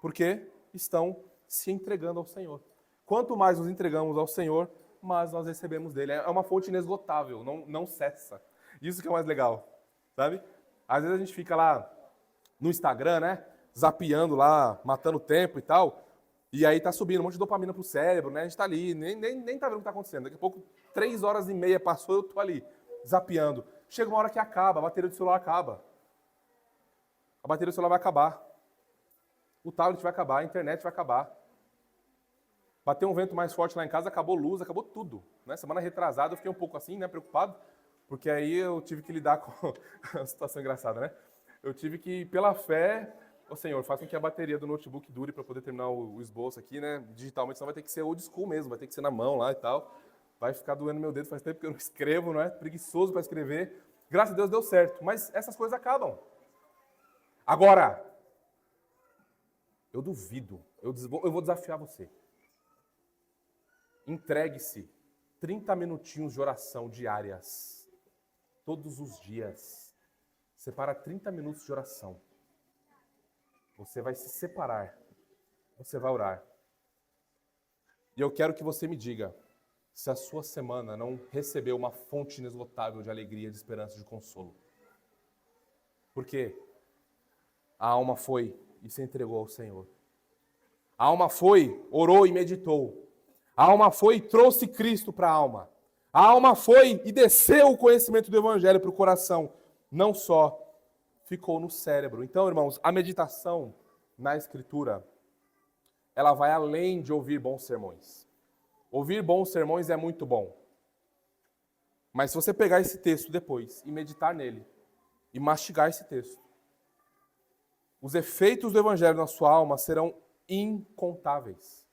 porque estão se entregando ao Senhor. Quanto mais nos entregamos ao Senhor, mais nós recebemos dele. É uma fonte inesgotável, não cessa. Isso que é o mais legal, sabe? Às vezes a gente fica lá no Instagram, né, zapeando lá, matando tempo e tal, e aí tá subindo um monte de dopamina pro cérebro, né? A gente tá ali, nem tá vendo o que tá acontecendo. Daqui a pouco, 3 horas e meia passou, eu tô ali, zapeando. Chega uma hora que acaba, a bateria do celular acaba. A bateria do celular vai acabar. O tablet vai acabar, a internet vai acabar. Bateu um vento mais forte lá em casa, acabou luz, acabou tudo. Né? Semana retrasada eu fiquei um pouco assim, né, preocupado, porque aí eu tive que lidar com uma situação engraçada, né? Eu tive que, pela fé, Senhor, faça com que a bateria do notebook dure para poder terminar o esboço aqui, né? Digitalmente, senão vai ter que ser old school mesmo, vai ter que ser na mão lá e tal. Vai ficar doendo meu dedo, faz tempo que eu não escrevo, não é? Preguiçoso para escrever. Graças a Deus deu certo, mas essas coisas acabam. Agora, eu duvido, eu vou desafiar você. Entregue-se 30 minutinhos de oração diárias, todos os dias. Separa 30 minutos de oração. Você vai se separar, você vai orar. E eu quero que você me diga se a sua semana não recebeu uma fonte inesgotável de alegria, de esperança, de consolo. Porque a alma foi e se entregou ao Senhor. A alma foi, orou e meditou. A alma foi e trouxe Cristo para a alma. A alma foi e desceu o conhecimento do Evangelho para o coração. Não só ficou no cérebro. Então, irmãos, a meditação na Escritura, ela vai além de ouvir bons sermões. Ouvir bons sermões é muito bom. Mas se você pegar esse texto depois e meditar nele, e mastigar esse texto, os efeitos do Evangelho na sua alma serão incontáveis.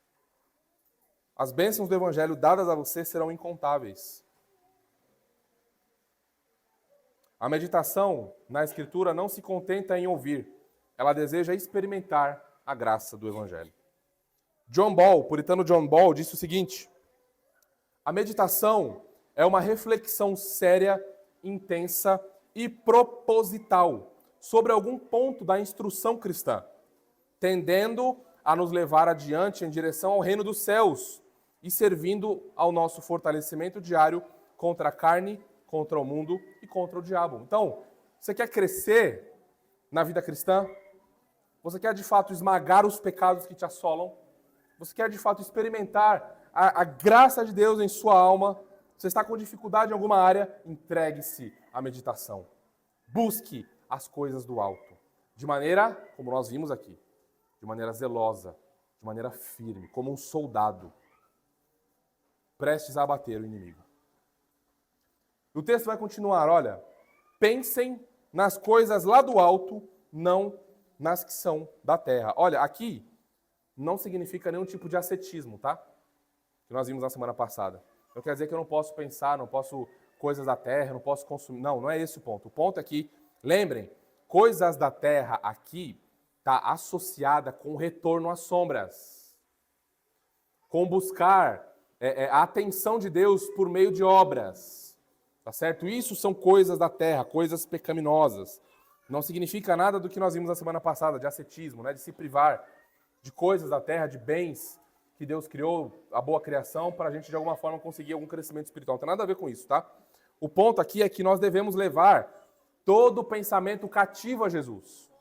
As bênçãos do Evangelho dadas a você serão incontáveis. A meditação na Escritura não se contenta em ouvir, ela deseja experimentar a graça do Evangelho. John Ball, o puritano John Ball, disse o seguinte: a meditação é uma reflexão séria, intensa e proposital sobre algum ponto da instrução cristã, tendendo a nos levar adiante em direção ao reino dos céus e servindo ao nosso fortalecimento diário contra a carne, contra o mundo e contra o diabo. Então, você quer crescer na vida cristã? Você quer de fato esmagar os pecados que te assolam? Você quer de fato experimentar a graça de Deus em sua alma? Você está com dificuldade em alguma área? Entregue-se à meditação. Busque as coisas do alto. De maneira, como nós vimos aqui, de maneira zelosa, de maneira firme, como um soldado, prestes a abater o inimigo. O texto vai continuar, olha, pensem nas coisas lá do alto, não nas que são da terra. Olha, aqui não significa nenhum tipo de ascetismo, tá? Que nós vimos na semana passada. Não quer dizer que eu não posso pensar, não posso coisas da terra, não posso consumir. Não, não é esse o ponto. O ponto é que, lembrem, coisas da terra aqui está associada com retorno às sombras, com buscar a atenção de Deus por meio de obras, tá certo? Isso são coisas da terra, coisas pecaminosas. Não significa nada do que nós vimos na semana passada, de ascetismo, né? De se privar de coisas da terra, de bens que Deus criou, a boa criação, para a gente de alguma forma conseguir algum crescimento espiritual. Não tem nada a ver com isso, tá? O ponto aqui é que nós devemos levar todo o pensamento cativo a Jesus.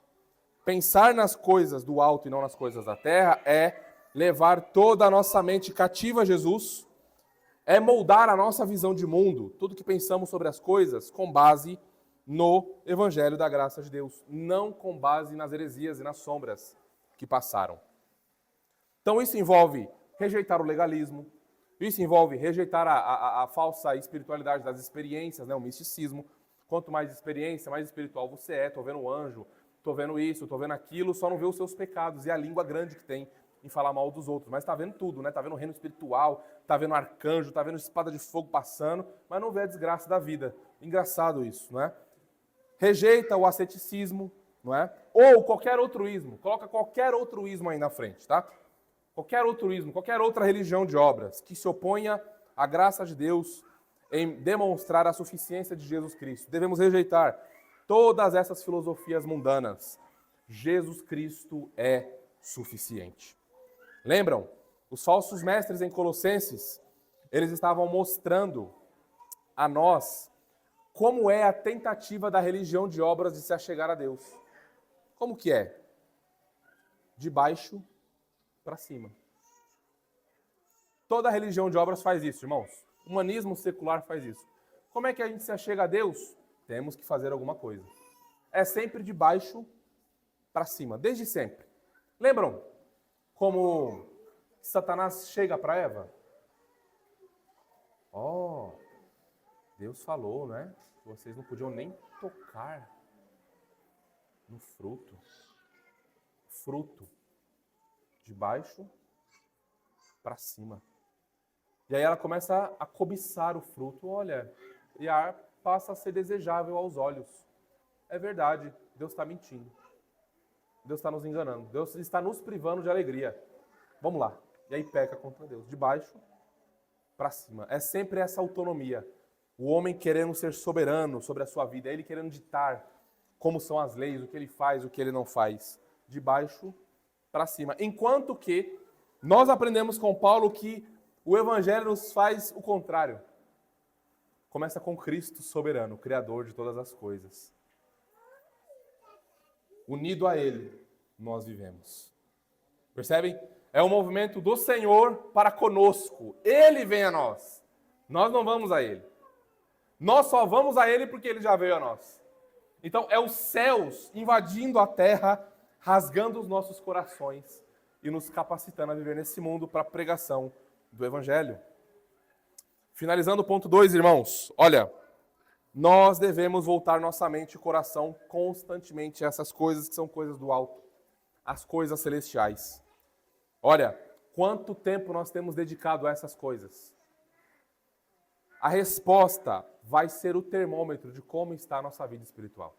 Pensar nas coisas do alto e não nas coisas da terra é levar toda a nossa mente cativa a Jesus, é moldar a nossa visão de mundo, tudo que pensamos sobre as coisas, com base no Evangelho da graça de Deus, não com base nas heresias e nas sombras que passaram. Então isso envolve rejeitar o legalismo, isso envolve rejeitar a falsa espiritualidade das experiências, né, o misticismo. Quanto mais experiência, mais espiritual você é. Estou vendo um anjo, estou vendo isso, estou vendo aquilo, só não vê os seus pecados e a língua grande que tem em falar mal dos outros. Mas está vendo tudo, né? Está vendo o reino espiritual, está vendo arcanjo, está vendo espada de fogo passando, mas não vê a desgraça da vida. Engraçado isso, não é? Rejeita o asceticismo, não é? Ou qualquer outro ismo. Coloca qualquer outro ismo aí na frente, tá? Qualquer outro ismo, qualquer outra religião de obras que se oponha à graça de Deus em demonstrar a suficiência de Jesus Cristo. Devemos rejeitar todas essas filosofias mundanas. Jesus Cristo é suficiente. Lembram? Os falsos mestres em Colossenses, eles estavam mostrando a nós como é a tentativa da religião de obras de se achegar a Deus. Como que é? De baixo para cima. Toda religião de obras faz isso, irmãos. O humanismo secular faz isso. Como é que a gente se achega a Deus? Temos que fazer alguma coisa. É sempre de baixo para cima, desde sempre. Lembram como Satanás chega para Eva? Oh, Deus falou, né? Vocês não podiam nem tocar no fruto. Fruto. De baixo para cima. E aí ela começa a cobiçar o fruto, olha, e passa a ser desejável aos olhos. É verdade, Deus está mentindo. Deus está nos enganando. Deus está nos privando de alegria. Vamos lá. E aí peca contra Deus. De baixo para cima. É sempre essa autonomia. O homem querendo ser soberano sobre a sua vida. É ele querendo ditar como são as leis, o que ele faz, o que ele não faz. De baixo para cima. Enquanto que nós aprendemos com Paulo que o Evangelho nos faz o contrário. Começa com Cristo soberano, Criador de todas as coisas. Unido a Ele, nós vivemos. Percebem? É um movimento do Senhor para conosco. Ele vem a nós. Nós não vamos a Ele. Nós só vamos a Ele porque Ele já veio a nós. Então, é os céus invadindo a terra, rasgando os nossos corações e nos capacitando a viver nesse mundo para a pregação do Evangelho. Finalizando o ponto 2, irmãos. Olha, nós devemos voltar nossa mente e coração constantemente a essas coisas que são coisas do alto, as coisas celestiais. Olha, quanto tempo nós temos dedicado a essas coisas? A resposta vai ser o termômetro de como está a nossa vida espiritual.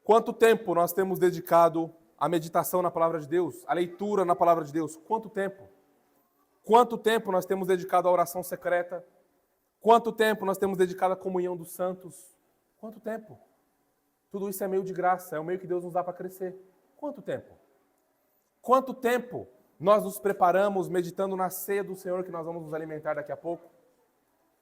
Quanto tempo nós temos dedicado a meditação na palavra de Deus, a leitura na palavra de Deus. Quanto tempo? Quanto tempo nós temos dedicado à oração secreta? Quanto tempo nós temos dedicado à comunhão dos santos? Quanto tempo? Tudo isso é meio de graça, é o meio que Deus nos dá para crescer. Quanto tempo? Quanto tempo nós nos preparamos meditando na ceia do Senhor que nós vamos nos alimentar daqui a pouco?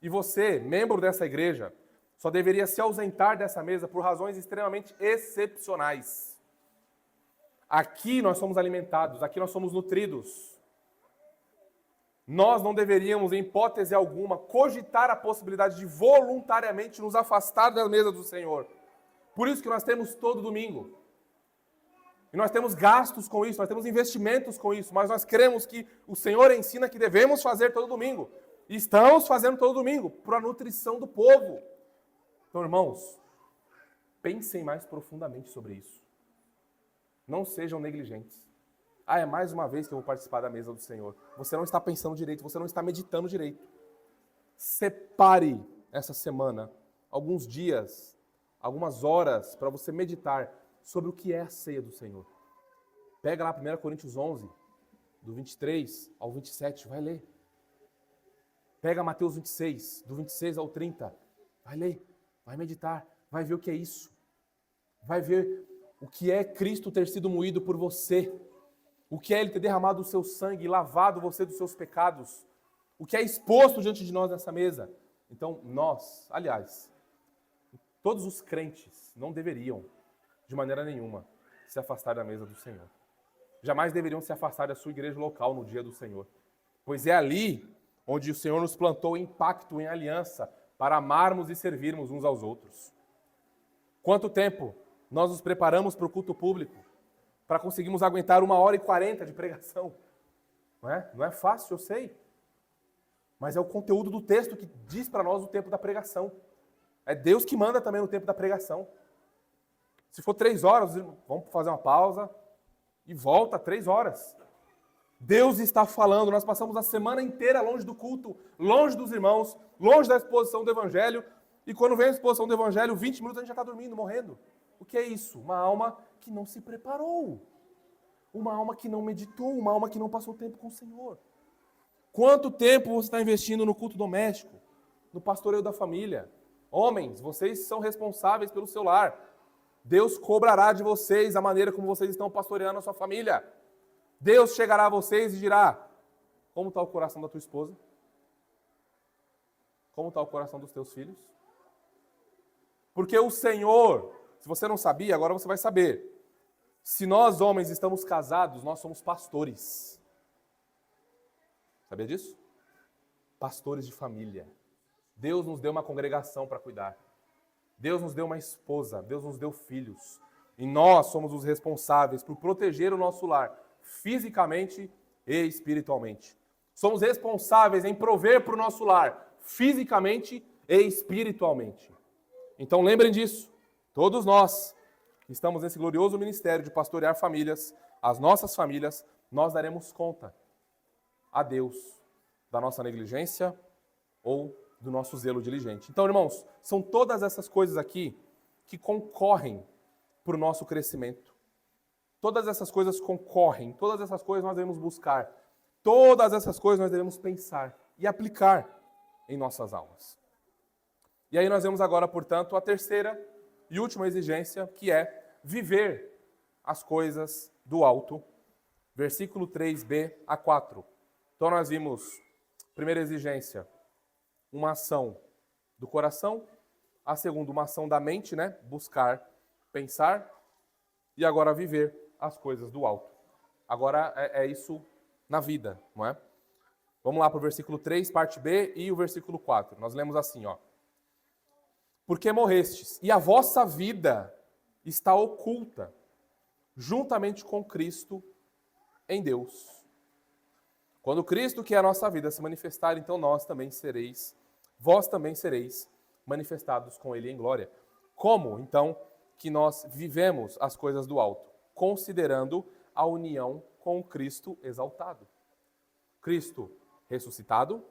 E você, membro dessa igreja, só deveria se ausentar dessa mesa por razões extremamente excepcionais. Aqui nós somos alimentados, aqui nós somos nutridos. Nós não deveríamos, em hipótese alguma, cogitar a possibilidade de voluntariamente nos afastar da mesa do Senhor. Por isso que nós temos todo domingo. E nós temos gastos com isso, nós temos investimentos com isso, mas nós cremos que o Senhor ensina que devemos fazer todo domingo. E estamos fazendo todo domingo, para a nutrição do povo. Então, irmãos, pensem mais profundamente sobre isso. Não sejam negligentes. É mais uma vez que eu vou participar da mesa do Senhor. Você não está pensando direito, você não está meditando direito. Separe essa semana alguns dias, algumas horas para você meditar sobre o que é a ceia do Senhor. Pega lá 1 Coríntios 11, do 23 ao 27, vai ler. Pega Mateus 26, do 26 ao 30, vai ler, vai meditar, vai ver o que é isso. Vai ver o que é Cristo ter sido moído por você. O que é Ele ter derramado o seu sangue e lavado você dos seus pecados. O que é exposto diante de nós nessa mesa. Então, nós, aliás, todos os crentes não deveriam, de maneira nenhuma, se afastar da mesa do Senhor. Jamais deveriam se afastar da sua igreja local no dia do Senhor. Pois é ali onde o Senhor nos plantou em pacto, em aliança, para amarmos e servirmos uns aos outros. Quanto tempo nós nos preparamos para o culto público, para conseguirmos aguentar 1h40 de pregação? Não é fácil, eu sei. Mas é o conteúdo do texto que diz para nós o tempo da pregação. É Deus que manda também no tempo da pregação. Se for 3 horas, vamos fazer uma pausa e volta 3 horas. Deus está falando, nós passamos a semana inteira longe do culto, longe dos irmãos, longe da exposição do Evangelho, e quando vem a exposição do Evangelho, 20 minutos a gente já está dormindo, morrendo. O que é isso? Uma alma que não se preparou, uma alma que não meditou, uma alma que não passou tempo com o Senhor. Quanto tempo você está investindo no culto doméstico, no pastoreio da família? Homens, vocês são responsáveis pelo seu lar. Deus cobrará de vocês a maneira como vocês estão pastoreando a sua família. Deus chegará a vocês e dirá: como está o coração da tua esposa? Como está o coração dos teus filhos? Porque o Senhor, se você não sabia, agora você vai saber. Se nós homens estamos casados, nós somos pastores. Sabia disso? Pastores de família. Deus nos deu uma congregação para cuidar. Deus nos deu uma esposa, Deus nos deu filhos. E nós somos os responsáveis por proteger o nosso lar, fisicamente e espiritualmente. Somos responsáveis em prover para o nosso lar, fisicamente e espiritualmente. Então lembrem disso. Todos nós que estamos nesse glorioso ministério de pastorear famílias, as nossas famílias, nós daremos conta a Deus da nossa negligência ou do nosso zelo diligente. Então, irmãos, são todas essas coisas aqui que concorrem para o nosso crescimento. Todas essas coisas concorrem, todas essas coisas nós devemos buscar, todas essas coisas nós devemos pensar e aplicar em nossas almas. E aí nós vemos agora, portanto, a terceira e última exigência, que é viver as coisas do alto. Versículo 3b a 4. Então nós vimos, primeira exigência, uma ação do coração, a segunda, uma ação da mente, buscar, pensar, e agora viver as coisas do alto. Agora é isso na vida, não é? Vamos lá para o versículo 3, parte B, e o versículo 4. Nós lemos assim, ó. Porque morrestes, e a vossa vida está oculta, juntamente com Cristo, em Deus. Quando Cristo, que é a nossa vida, se manifestar, então vós também sereis manifestados com Ele em glória. Como, então, que nós vivemos as coisas do alto? Considerando a união com Cristo exaltado. Cristo ressuscitado,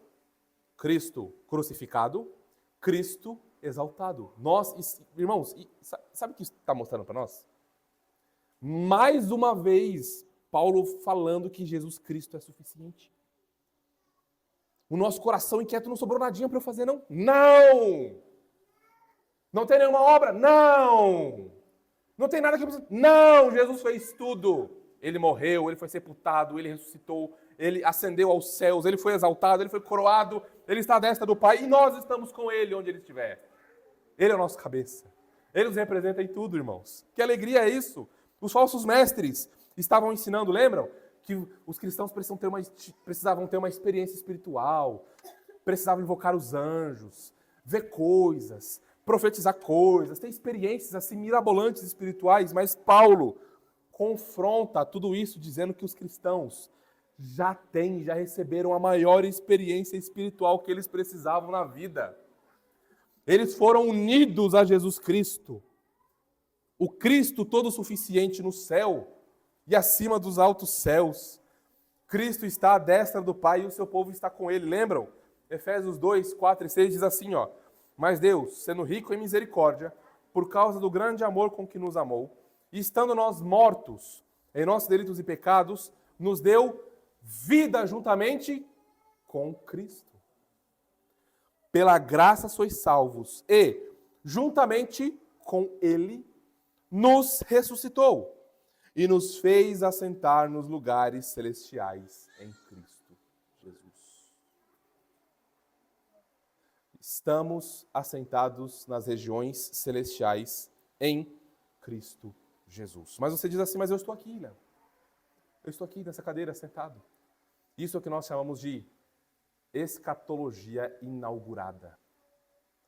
Cristo crucificado, Cristo exaltado. Nós, irmãos, sabe o que isso está mostrando para nós? Mais uma vez, Paulo falando que Jesus Cristo é suficiente. O nosso coração inquieto não sobrou nadinha para eu fazer, não. Não! Não tem nenhuma obra? Não! Não tem nada que eu preciso. Não! Jesus fez tudo. Ele morreu, ele foi sepultado, ele ressuscitou, ele ascendeu aos céus, ele foi exaltado, ele foi coroado, ele está à destra do Pai e nós estamos com ele onde ele estiver. Ele é o nosso cabeça. Ele nos representa em tudo, irmãos. Que alegria é isso? Os falsos mestres estavam ensinando, lembram? Que os cristãos precisavam ter uma experiência espiritual, precisavam invocar os anjos, ver coisas, profetizar coisas, ter experiências assim mirabolantes espirituais, mas Paulo confronta tudo isso dizendo que os cristãos já receberam a maior experiência espiritual que eles precisavam na vida. Eles foram unidos a Jesus Cristo, o Cristo todo suficiente no céu e acima dos altos céus. Cristo está à destra do Pai e o seu povo está com ele. Lembram? Efésios 2, 4 e 6 diz assim, ó: mas Deus, sendo rico em misericórdia, por causa do grande amor com que nos amou, e estando nós mortos em nossos delitos e pecados, nos deu vida juntamente com Cristo. Pela graça sois salvos, e, juntamente com Ele, nos ressuscitou e nos fez assentar nos lugares celestiais em Cristo Jesus. Estamos assentados nas regiões celestiais em Cristo Jesus. Mas você diz assim, mas eu estou aqui, né? Eu estou aqui nessa cadeira sentado. Isso é o que nós chamamos de escatologia inaugurada.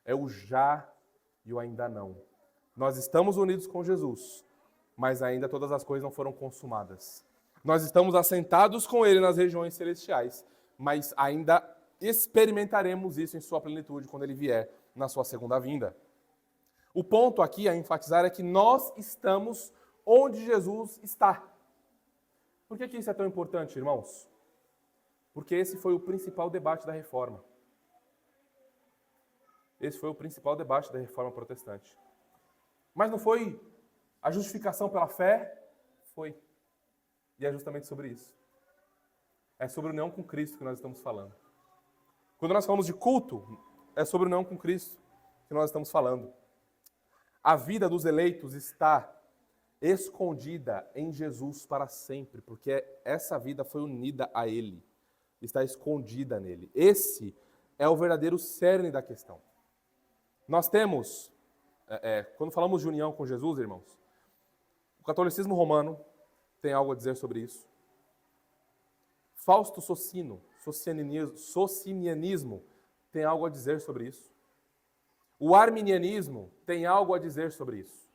É o já e o ainda não. Nós estamos unidos com Jesus, mas ainda todas as coisas não foram consumadas. Nós estamos assentados com Ele nas regiões celestiais, mas ainda experimentaremos isso em sua plenitude quando Ele vier na sua segunda vinda. O ponto aqui a enfatizar é que nós estamos onde Jesus está. Por que isso é tão importante, irmãos? Porque esse foi o principal debate da Reforma. Esse foi o principal debate da Reforma protestante. Mas não foi a justificação pela fé? Foi. E é justamente sobre isso. É sobre a união com Cristo que nós estamos falando. Quando nós falamos de culto, é sobre a união com Cristo que nós estamos falando. A vida dos eleitos está escondida em Jesus para sempre, porque essa vida foi unida a Ele. Está escondida nele. Esse é o verdadeiro cerne da questão. Nós temos, quando falamos de união com Jesus, irmãos, o catolicismo romano tem algo a dizer sobre isso. Fausto Socino, socinianismo, tem algo a dizer sobre isso. O arminianismo tem algo a dizer sobre isso.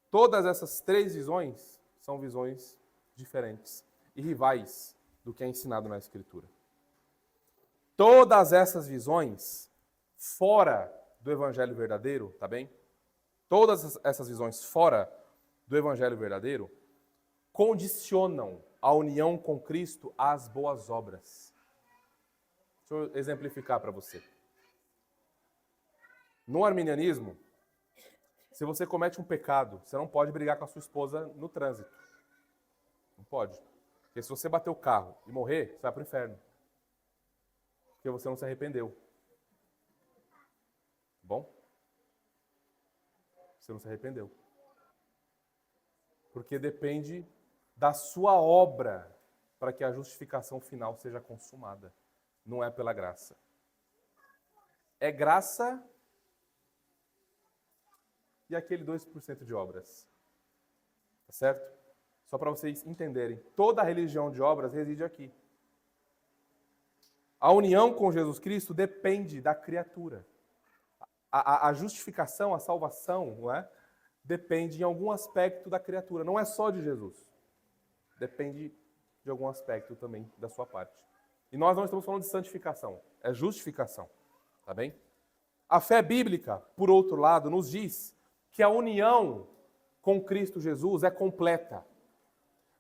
Todas essas três visões são visões diferentes e rivais do que é ensinado na Escritura. Todas essas visões fora do Evangelho verdadeiro, tá bem? Todas essas visões fora do Evangelho verdadeiro condicionam a união com Cristo às boas obras. Deixa eu exemplificar para você. No arminianismo, se você comete um pecado, você não pode brigar com a sua esposa no trânsito. Não pode. Porque se você bater o carro e morrer, você vai para o inferno. Porque você não se arrependeu. Bom? Você não se arrependeu. Porque depende da sua obra para que a justificação final seja consumada. Não é pela graça. É graça e aquele 2% de obras. Tá certo? Só para vocês entenderem, toda a religião de obras reside aqui. A união com Jesus Cristo depende da criatura. A justificação, a salvação, não é? Depende em algum aspecto da criatura. Não é só de Jesus. Depende de algum aspecto também da sua parte. E nós não estamos falando de santificação, é justificação. Tá bem? A fé bíblica, por outro lado, nos diz que a união com Cristo Jesus é completa.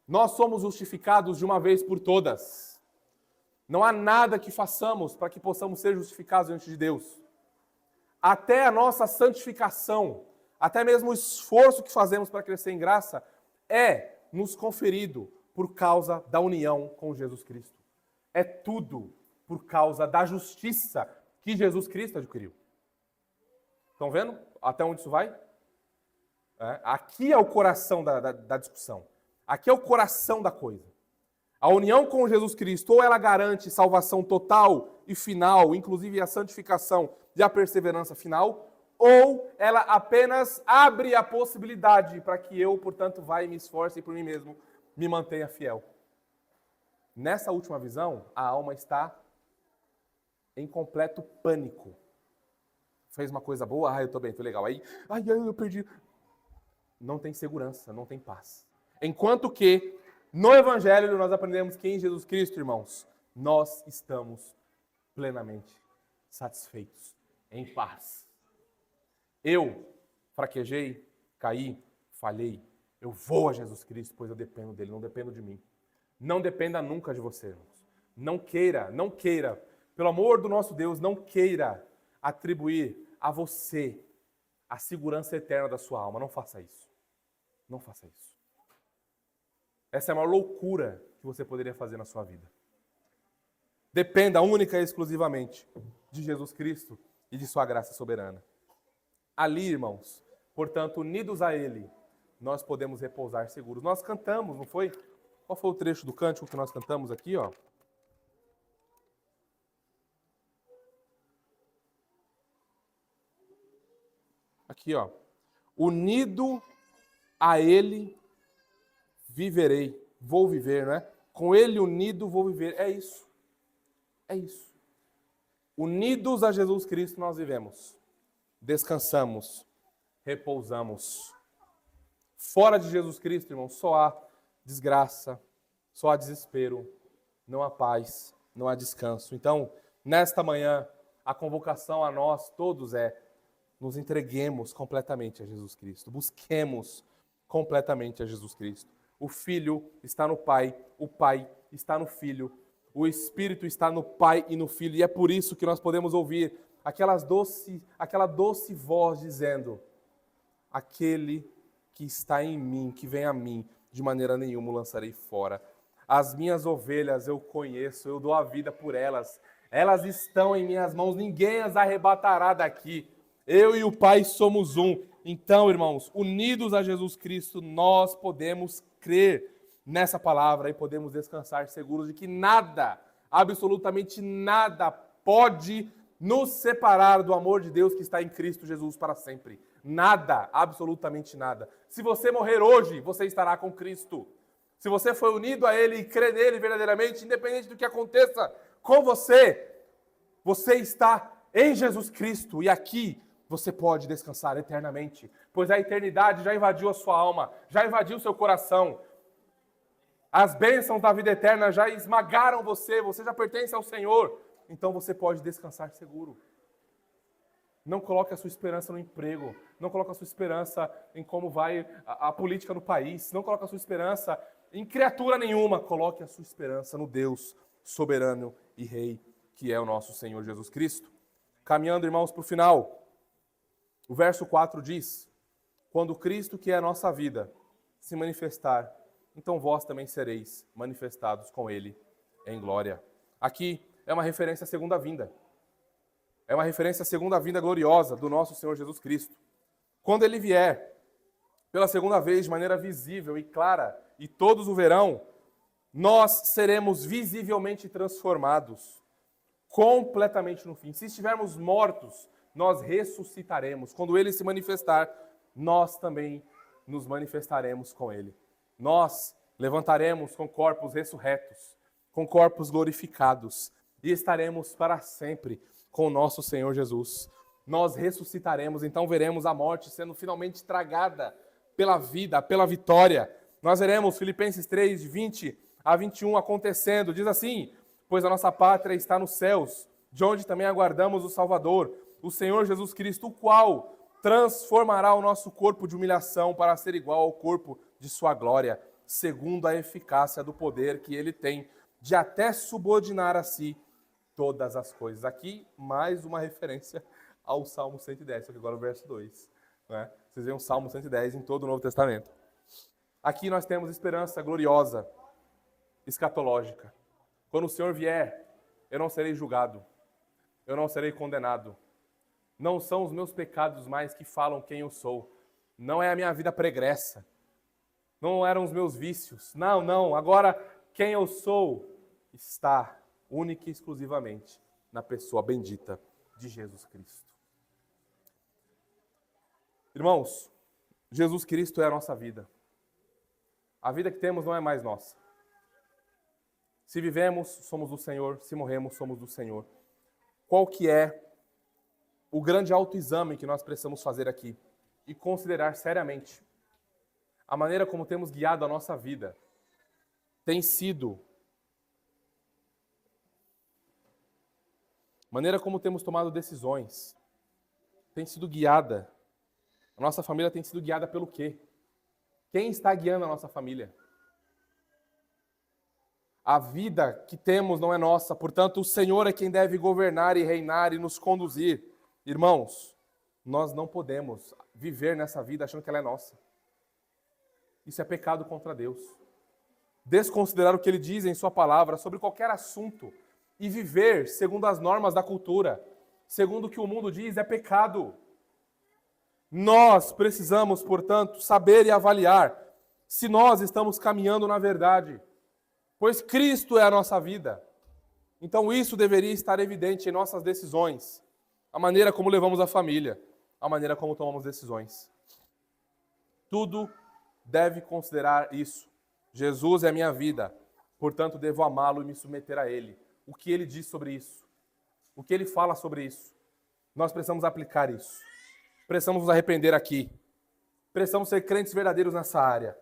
Nós somos justificados de uma vez por todas. Não há nada que façamos para que possamos ser justificados diante de Deus. Até a nossa santificação, até mesmo o esforço que fazemos para crescer em graça, é nos conferido por causa da união com Jesus Cristo. É tudo por causa da justiça que Jesus Cristo adquiriu. Estão vendo até onde isso vai? Aqui é o coração da discussão. Aqui é o coração da coisa. A união com Jesus Cristo, ou ela garante salvação total e final, inclusive a santificação e a perseverança final, ou ela apenas abre a possibilidade para que eu, portanto, vá e me esforce por mim mesmo, me mantenha fiel. Nessa última visão, a alma está em completo pânico. Fez uma coisa boa, eu estou bem, estou legal. Aí, eu perdi. Não tem segurança, não tem paz. Enquanto que, no Evangelho, nós aprendemos que em Jesus Cristo, irmãos, nós estamos plenamente satisfeitos, em paz. Eu fraquejei, caí, falhei. Eu vou a Jesus Cristo, pois eu dependo dele, não dependo de mim. Não dependa nunca de você, irmãos. Não queira, pelo amor do nosso Deus, não queira atribuir a você a segurança eterna da sua alma. Não faça isso. Não faça isso. Essa é a maior loucura que você poderia fazer na sua vida. Dependa única e exclusivamente de Jesus Cristo e de sua graça soberana. Ali, irmãos, portanto, unidos a Ele, nós podemos repousar seguros. Nós cantamos, não foi? Qual foi o trecho do cântico que nós cantamos aqui, ó? Aqui, ó. Unido a Ele viverei. Vou viver, não é? Com Ele unido vou viver. É isso. É isso. Unidos a Jesus Cristo nós vivemos. Descansamos. Repousamos. Fora de Jesus Cristo, irmão, só há desgraça, só há desespero, não há paz, não há descanso. Então, nesta manhã, a convocação a nós todos é: nos entreguemos completamente a Jesus Cristo. Busquemos completamente a Jesus Cristo. O Filho está no Pai, o Pai está no Filho, o Espírito está no Pai e no Filho. E é por isso que nós podemos ouvir aquela doce voz dizendo: aquele que está em mim, que vem a mim, de maneira nenhuma o lançarei fora. As minhas ovelhas eu conheço, eu dou a vida por elas. Elas estão em minhas mãos, ninguém as arrebatará daqui. Eu e o Pai somos um. Então, irmãos, unidos a Jesus Cristo, nós podemos crer nessa palavra e podemos descansar seguros de que nada, absolutamente nada, pode nos separar do amor de Deus que está em Cristo Jesus para sempre. Nada, absolutamente nada. Se você morrer hoje, você estará com Cristo. Se você for unido a Ele e crer nele verdadeiramente, independente do que aconteça com você, você está em Jesus Cristo e aqui você pode descansar eternamente, pois a eternidade já invadiu a sua alma, já invadiu o seu coração. As bênçãos da vida eterna já esmagaram você, você já pertence ao Senhor, então você pode descansar seguro. Não coloque a sua esperança no emprego, não coloque a sua esperança em como vai a política no país, não coloque a sua esperança em criatura nenhuma, coloque a sua esperança no Deus soberano e Rei, que é o nosso Senhor Jesus Cristo. Caminhando, irmãos, para o final, o verso 4 diz: quando Cristo, que é a nossa vida, se manifestar, então vós também sereis manifestados com Ele em glória. Aqui é uma referência à segunda vinda. É uma referência à segunda vinda gloriosa do nosso Senhor Jesus Cristo. Quando Ele vier, pela segunda vez, de maneira visível e clara, e todos o verão, nós seremos visivelmente transformados, completamente no fim. Se estivermos mortos, nós ressuscitaremos. Quando Ele se manifestar, nós também nos manifestaremos com Ele. Nós levantaremos com corpos ressurretos, com corpos glorificados, e estaremos para sempre com o nosso Senhor Jesus. Nós ressuscitaremos, então veremos a morte sendo finalmente tragada pela vida, pela vitória. Nós veremos Filipenses 3, de 20 a 21 acontecendo. Diz assim: pois a nossa pátria está nos céus, de onde também aguardamos o Salvador, o Senhor Jesus Cristo, o qual transformará o nosso corpo de humilhação para ser igual ao corpo de sua glória, segundo a eficácia do poder que Ele tem de até subordinar a si todas as coisas. Aqui, mais uma referência ao Salmo 110, só que agora o verso 2. Né? Vocês veem o Salmo 110 em todo o Novo Testamento. Aqui nós temos esperança gloriosa, escatológica. Quando o Senhor vier, eu não serei julgado, eu não serei condenado. Não são os meus pecados mais que falam quem eu sou. Não é a minha vida pregressa. Não eram os meus vícios. Não. Agora, quem eu sou está única e exclusivamente na pessoa bendita de Jesus Cristo. Irmãos, Jesus Cristo é a nossa vida. A vida que temos não é mais nossa. Se vivemos, somos do Senhor. Se morremos, somos do Senhor. Qual que é o grande autoexame que nós precisamos fazer aqui e considerar seriamente? A maneira como temos guiado a nossa vida tem sido, a maneira como temos tomado decisões tem sido guiada. A nossa família tem sido guiada pelo quê? Quem está guiando a nossa família? A vida que temos não é nossa, portanto, o Senhor é quem deve governar e reinar e nos conduzir. Irmãos, nós não podemos viver nessa vida achando que ela é nossa. Isso é pecado contra Deus. Desconsiderar o que Ele diz em Sua palavra sobre qualquer assunto e viver segundo as normas da cultura, segundo o que o mundo diz, é pecado. Nós precisamos, portanto, saber e avaliar se nós estamos caminhando na verdade, pois Cristo é a nossa vida. Então isso deveria estar evidente em nossas decisões, a maneira como levamos a família, a maneira como tomamos decisões. Tudo deve considerar isso. Jesus é a minha vida, portanto devo amá-lo e me submeter a Ele. O que Ele diz sobre isso? O que Ele fala sobre isso? Nós precisamos aplicar isso. Precisamos nos arrepender aqui. Precisamos ser crentes verdadeiros nessa área,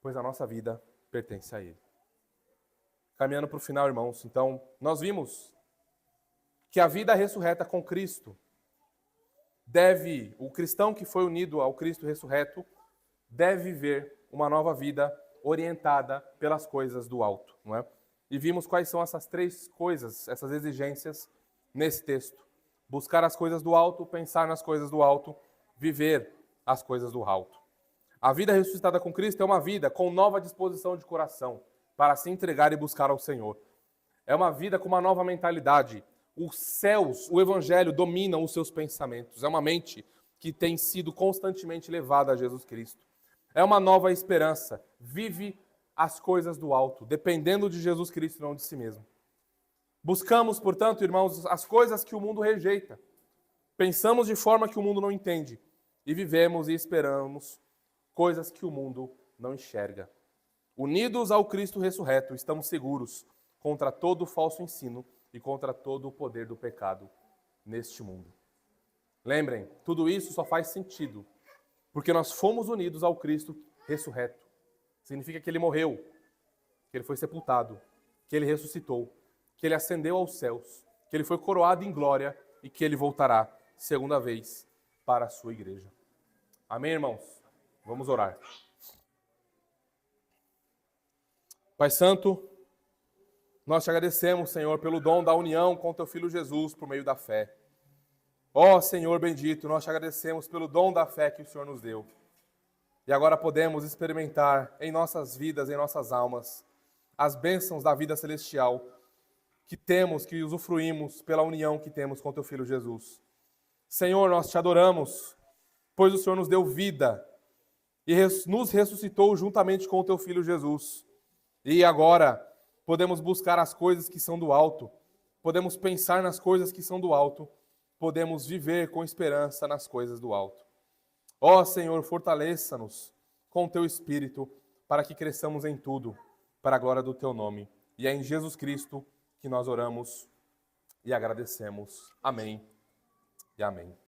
pois a nossa vida pertence a Ele. Caminhando para o final, irmãos, então, nós vimos que a vida ressurreta com Cristo o cristão que foi unido ao Cristo ressurreto, deve viver uma nova vida orientada pelas coisas do alto, não é? E vimos quais são essas três coisas, essas exigências nesse texto. Buscar as coisas do alto, pensar nas coisas do alto, viver as coisas do alto. A vida ressuscitada com Cristo é uma vida com nova disposição de coração para se entregar e buscar ao Senhor. É uma vida com uma nova mentalidade. Os céus, o Evangelho dominam os seus pensamentos. É uma mente que tem sido constantemente levada a Jesus Cristo. É uma nova esperança. Vive as coisas do alto, dependendo de Jesus Cristo e não de si mesmo. Buscamos, portanto, irmãos, as coisas que o mundo rejeita. Pensamos de forma que o mundo não entende. E vivemos e esperamos coisas que o mundo não enxerga. Unidos ao Cristo ressurreto, estamos seguros contra todo falso ensino e contra todo o poder do pecado neste mundo. Lembrem, tudo isso só faz sentido porque nós fomos unidos ao Cristo ressurreto. Significa que Ele morreu, que Ele foi sepultado, que Ele ressuscitou, que Ele ascendeu aos céus, que Ele foi coroado em glória e que Ele voltará segunda vez para a sua igreja. Amém, irmãos? Vamos orar. Pai Santo, nós te agradecemos, Senhor, pelo dom da união com Teu Filho Jesus por meio da fé. Ó Senhor bendito, nós te agradecemos pelo dom da fé que o Senhor nos deu. E agora podemos experimentar em nossas vidas, em nossas almas, as bênçãos da vida celestial que temos, que usufruímos pela união que temos com Teu Filho Jesus. Senhor, nós te adoramos, pois o Senhor nos deu vida e nos ressuscitou juntamente com o Teu Filho Jesus. E agora podemos buscar as coisas que são do alto, podemos pensar nas coisas que são do alto, podemos viver com esperança nas coisas do alto. Ó Senhor, fortaleça-nos com Teu Espírito para que cresçamos em tudo, para a glória do Teu nome. E é em Jesus Cristo que nós oramos e agradecemos. Amém e amém.